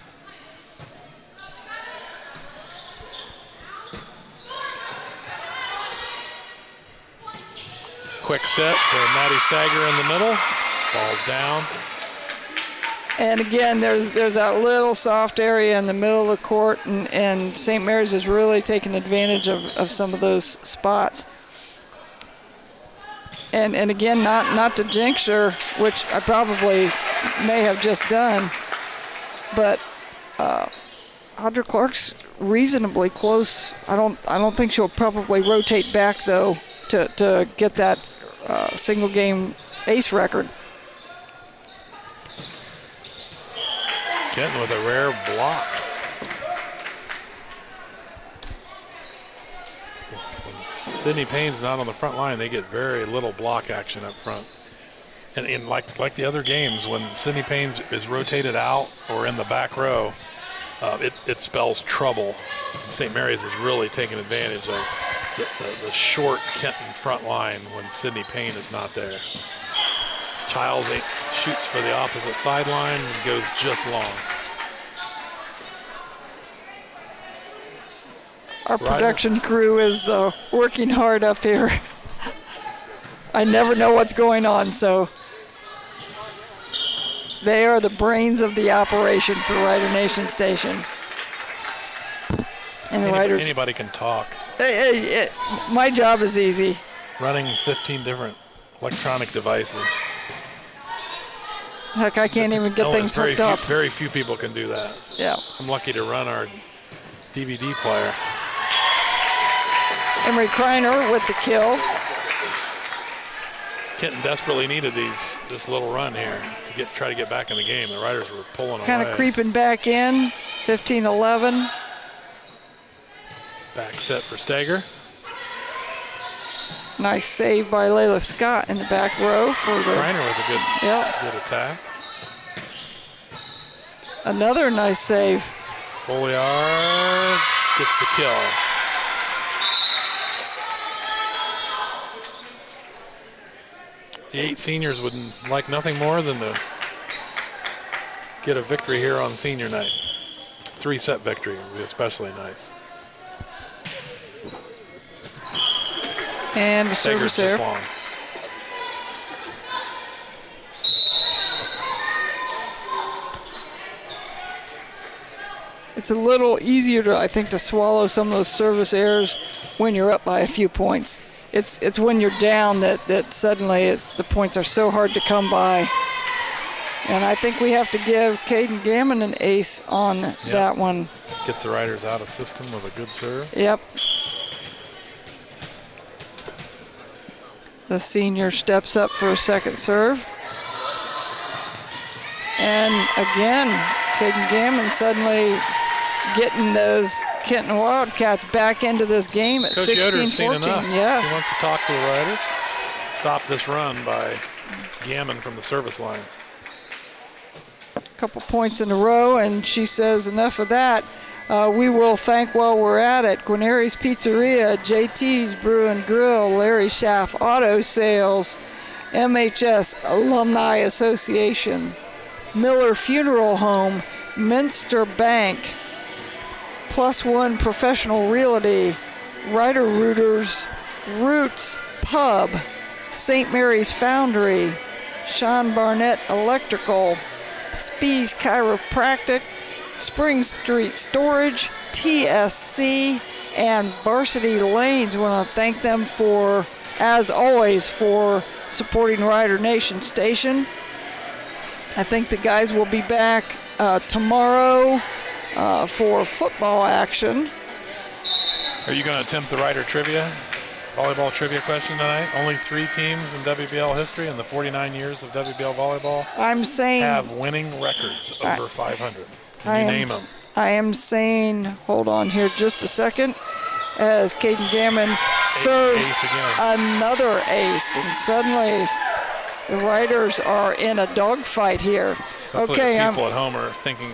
Quick set to Maddie Steiger in the middle. Ball's down. And again, there's that little soft area in the middle of the court, and St. Mary's is really taking advantage of some of those spots. And again, not to jinx her, which I probably may have just done, but Audra Clark's reasonably close. I don't think she'll probably rotate back though to get that single game ace record. Kenton with a rare block. When Sydney Payne's not on the front line, they get very little block action up front. And like the other games, when Sydney Payne is rotated out or in the back row, it spells trouble. St. Mary's is really taking advantage of the short Kenton front line when Sydney Payne is not there. Childs shoots for the opposite sideline and goes just long. Our production crew is working hard up here. I never know what's going on, so they are the brains of the operation for Rider Nation Station. And the Riders. Anybody can talk. My job is easy. Running 15 different electronic devices. Heck, I can't even get things hooked up. Very few people can do that. Yeah. I'm lucky to run our DVD player. Emery Kreiner with the kill. Kenton desperately needed this little run here to try to get back in the game. The Riders were pulling away. Kind of creeping back in, 15-11. Back set for Steiger. Nice save by Layla Scott in the back row for the. Kreiner with a good attack. Another nice save. Oliar gets the kill. The 8 seniors would like nothing more than to get a victory here on senior night. 3-set victory would be especially nice. And the service there. Long. It's a little easier I think, to swallow some of those service errors when you're up by a few points. It's when you're down that suddenly the points are so hard to come by. And I think we have to give Caden Gammon an ace on that one. Gets the Riders out of system with a good serve. Yep. The senior steps up for a second serve. And again, Caden Gammon suddenly getting those Kenton Wildcats back into this game at 16-14. Yes. She wants to talk to the Riders. Stop this run by Gammon from the service line. couple points in a row, and she says enough of that. We will thank while we're at it Guarneri's Pizzeria, JT's Brew and Grill, Larry Schaff Auto Sales, MHS Alumni Association, Miller Funeral Home, Minster Bank, Plus One Professional Realty, Ryder Rooters, Roots Pub, St. Mary's Foundry, Sean Barnett Electrical, Spees Chiropractic, Spring Street Storage, TSC, and Varsity Lanes. We want to thank them for, as always, for supporting Rider Nation Station. I think the guys will be back tomorrow for football action. Are you going to attempt the Rider trivia, volleyball trivia question tonight? Only 3 teams in WBL history in the 49 years of WBL volleyball I'm saying have winning records over 500. Can you name them? I am saying, hold on here just a second, as Caden Gammon serves Ace again. another ace, and suddenly the Riders are in a dogfight here. Hopefully Okay, the people at home are thinking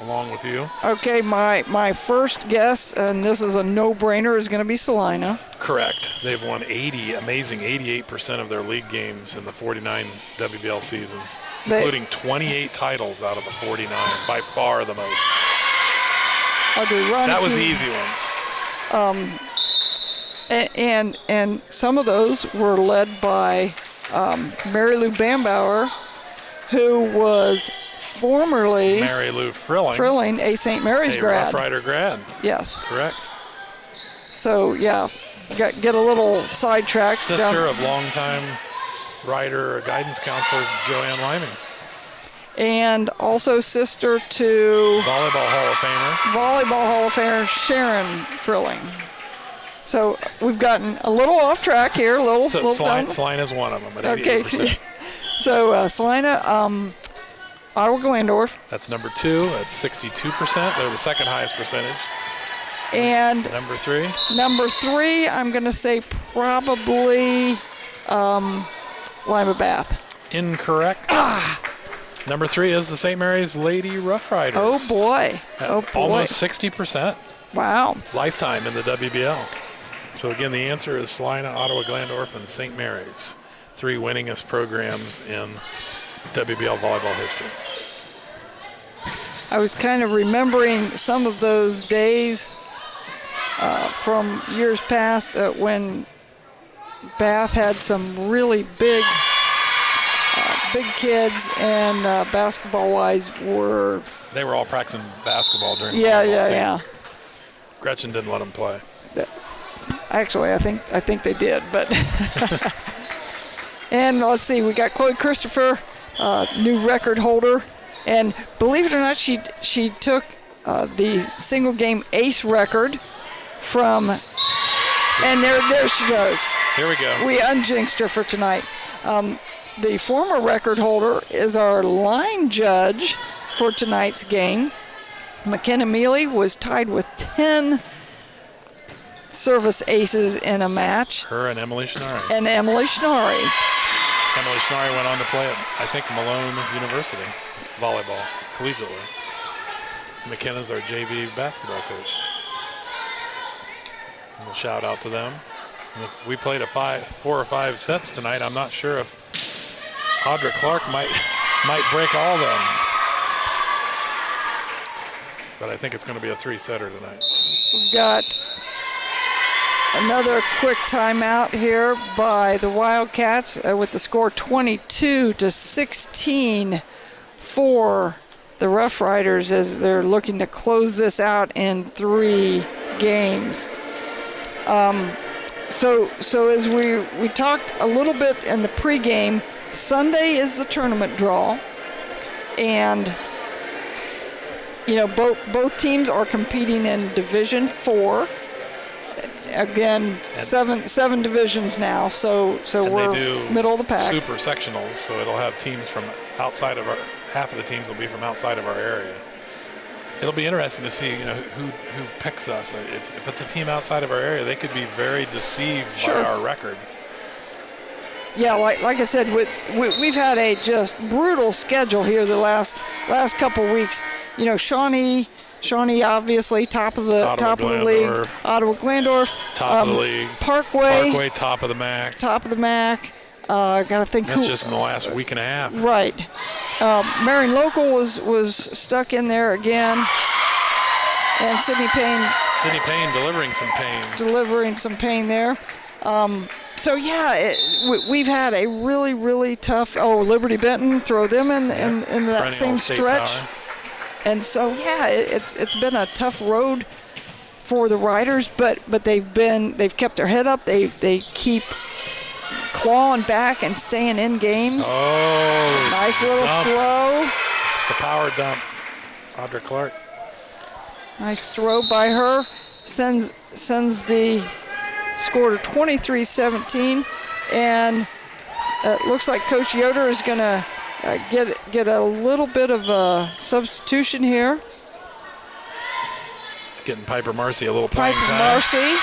along with you. Okay, my first guess, and this is a no-brainer, is going to be Salina. Correct. They've won 88% of their league games in the 49 WBL seasons, including 28 titles out of the 49, by far the most. That was the easy one. And some of those were led by Mary Lou Bambauer, who was formerly Mary Lou Frilling, a St. Mary's grad. Rough Rider grad. Yes. Correct. So, yeah, get a little sidetracked. Sister of longtime Rider guidance counselor Joanne Liming. And also sister to Volleyball Hall of Famer Sharon Frilling. So we've gotten a little off track here. Salina's one of them at 88%. Okay. So Salina, Ottawa Glandorf. That's number 2 at 62%. They're the second highest percentage. And number 3? Number 3, I'm going to say probably Lima Bath. Incorrect. Number 3 is the St. Mary's Lady Rough Riders. Oh, boy. Almost 60%. Wow. Lifetime in the WBL. So, again, the answer is Salina, Ottawa Glandorf, and St. Mary's. 3 winningest programs in WBL volleyball history. I was kind of remembering some of those days from years past when Bath had some really big kids, and basketball-wise they were all practicing basketball during the yeah. Gretchen didn't let them play. Actually, I think they did, but and let's see, we got Chloe Christopher, new record holder, and believe it or not, she took the single game ace record from, and there she goes. Here we go. We unjinxed her for tonight. The former record holder is our line judge for tonight's game. McKenna Mealy was tied with 10 service aces in a match. Her and Emily Schnarri. Emily Schnarri went on to play at, I think, Malone University volleyball, collegiately. McKenna's our JV basketball coach. And we'll shout out to them. And if we played 4 or 5 sets tonight, I'm not sure if Audra Clark might break all of them. But I think it's going to be a 3-setter tonight. We've got another quick timeout here by the Wildcats with the score 22-16 for the Rough Riders as they're looking to close this out in 3 games. So as we talked a little bit in the pregame, Sunday is the tournament draw, and both teams are competing in Division 4. Again, seven divisions now, so we're middle of the pack. Super sectionals, so it'll have teams from outside of half of the teams will be from outside of our area. It'll be interesting to see, who picks us. If it's a team outside of our area, they could be very deceived by our record. Yeah, like I said, we've had a just brutal schedule here the last couple weeks. You know, Shawnee obviously top of the league. Ottawa Glandorf, top of the league. Parkway, top of the MAC. Got to think That's just in the last week and a half. Right. Marion Local was stuck in there again, and Sydney Payne delivering some pain there. So yeah, we've had a really, really tough. Liberty Benton, throw them in that same stretch. And so yeah, it's been a tough road for the Riders, but they've kept their head up. They keep clawing back and staying in games. Oh, nice little throw. The power dump, Audra Clark. Nice throw by her. Sends the score to 23-17, and it looks like Coach Yoder is going to get a little bit of a substitution here. It's getting Piper Marcy a little playing time. Piper Marcy.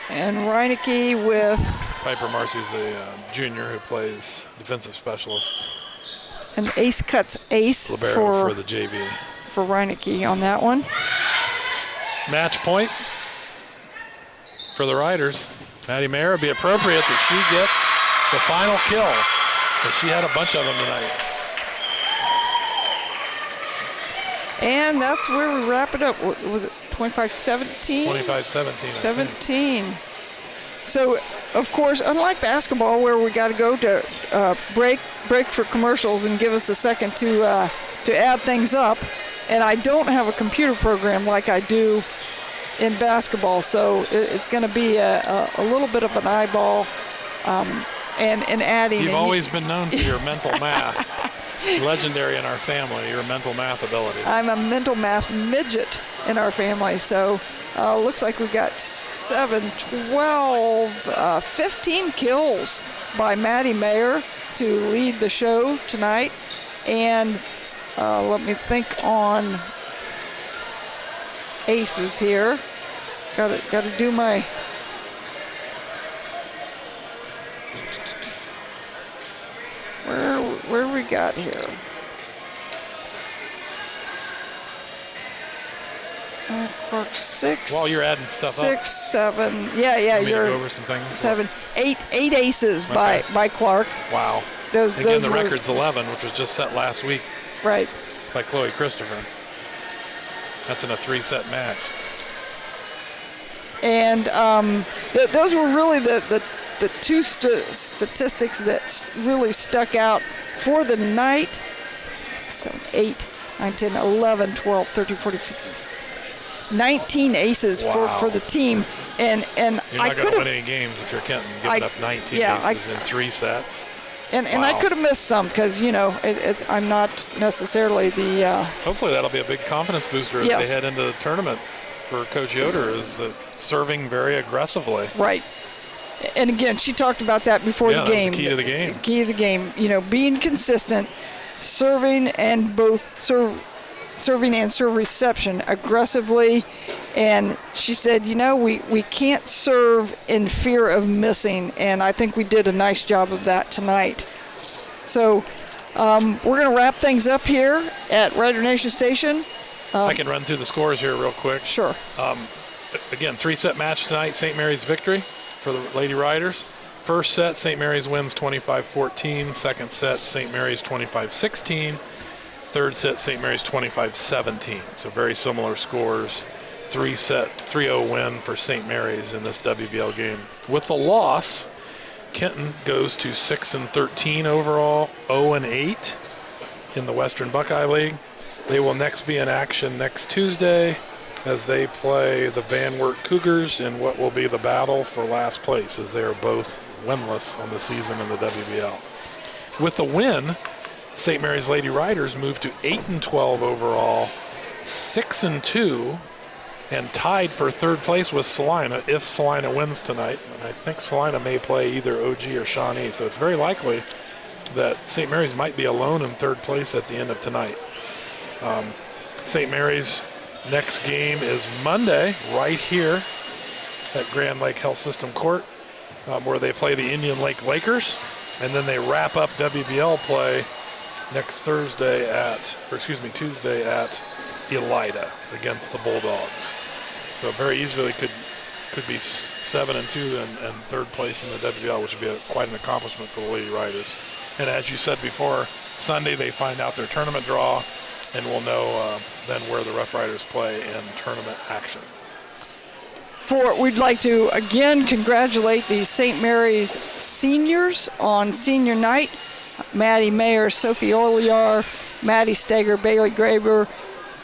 And Reinecke with... Piper Marcy's a junior who plays defensive specialist. An ace cuts ace libero for the JV. For Reinecke on that one. Match point for the Riders. Maddie Mayer, would be appropriate that she gets the final kill, because she had a bunch of them tonight. And that's where we wrap it up. Was it 25-17? 25-17. 17. So, of course, unlike basketball, where we got to go to break for commercials and give us a second to add things up, and I don't have a computer program like I do in basketball, so it's going to be a little bit of an eyeball and adding. You've always been known for your mental math. Legendary in our family, your mental math ability. I'm a mental math midget in our family, so looks like we got 7, 12, 15 kills by Maddie Mayer to lead the show tonight. And let me think on aces here. Got to do my... Where we got here? Clark 6. While you're adding stuff 6, 7. Yeah. You're go over some things. 7, 8 aces by Clark. Wow. Those the record's 11, which was just set last week. Right. By Chloe Christopher. That's in a 3-set match. And those were really the two statistics that really stuck out for the night. 6, 7, 8, 9, 10, 11, 12, 13, 14, 15, 19 aces for the team. And you're not going to win any games if you're Kenton, giving up 19 aces in 3 sets. And I could have missed some because, I'm not necessarily the... Hopefully that'll be a big confidence booster as they head into the tournament for Coach Yoder, is serving very aggressively. Right. And again, she talked about that before the game. That's the key to the game. Key to the game, being consistent, serving and serve reception aggressively. And she said, we can't serve in fear of missing, and I think we did a nice job of that tonight. So we're going to wrap things up here at Rider Nation Station. I can run through the scores here real quick. Sure. Again, 3-set match tonight, St. Mary's victory for the Lady Riders. First set, St. Mary's wins 25-14. Second set, St. Mary's 25-16. Third set, St. Mary's 25-17. So very similar scores. 3-0 win for St. Mary's in this WBL game. With the loss, Kenton goes to 6-13 overall, 0-8 in the Western Buckeye League. They will next be in action next Tuesday as they play the Van Wert Cougars in what will be the battle for last place, as they are both winless on the season in the WBL. With the win, St. Mary's Lady Riders moved to 8-12 overall, 6-2, and tied for third place with Salina if Salina wins tonight. And I think Salina may play either OG or Shawnee, so it's very likely that St. Mary's might be alone in third place at the end of tonight. St. Mary's next game is Monday right here at Grand Lake Health System Court, where they play the Indian Lake Lakers, and then they wrap up WBL play next Tuesday at Elida against the Bulldogs. So very easily could be 7-2 and third place in the WBL, which would be quite an accomplishment for the Lady Riders. And as you said before, Sunday they find out their tournament draw, and we'll know then where the Rough Riders play in tournament action. We'd like to again congratulate the St. Mary's seniors on senior night. Maddie Mayer, Sophie Oliar, Maddie Steger, Bailey Graber,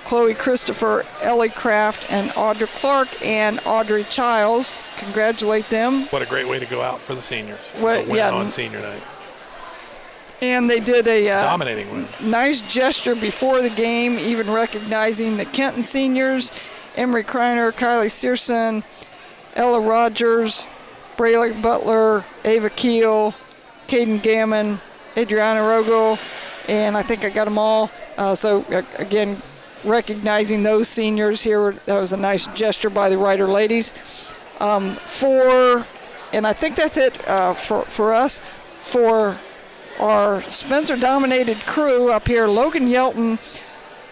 Chloe Christopher, Ellie Kraft, and Audra Clark and Audrey Childs. Congratulate them. What a great way to go out for the seniors. Well, a win on senior night. And they did a dominating win. Nice gesture before the game, even recognizing the Kenton seniors, Emery Kreiner, Kylie Searson, Ella Rogers, Brayla Butler, Ava Keel, Caden Gammon, Adriana Rogel, and I think I got them all. Again, recognizing those seniors here, that was a nice gesture by the Rider ladies. And I think that's it for us. For our Spencer-dominated crew up here, Logan Yelton,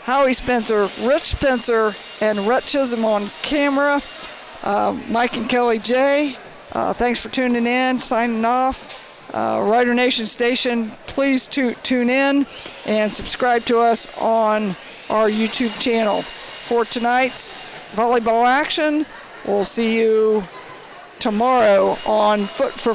Howie Spencer, Rich Spencer, and Rhett Chisholm on camera. Mike and Kelly J. Thanks for tuning in, signing off. Rider Nation Station, please tune in and subscribe to us on our YouTube channel. For tonight's volleyball action, we'll see you tomorrow on Foot for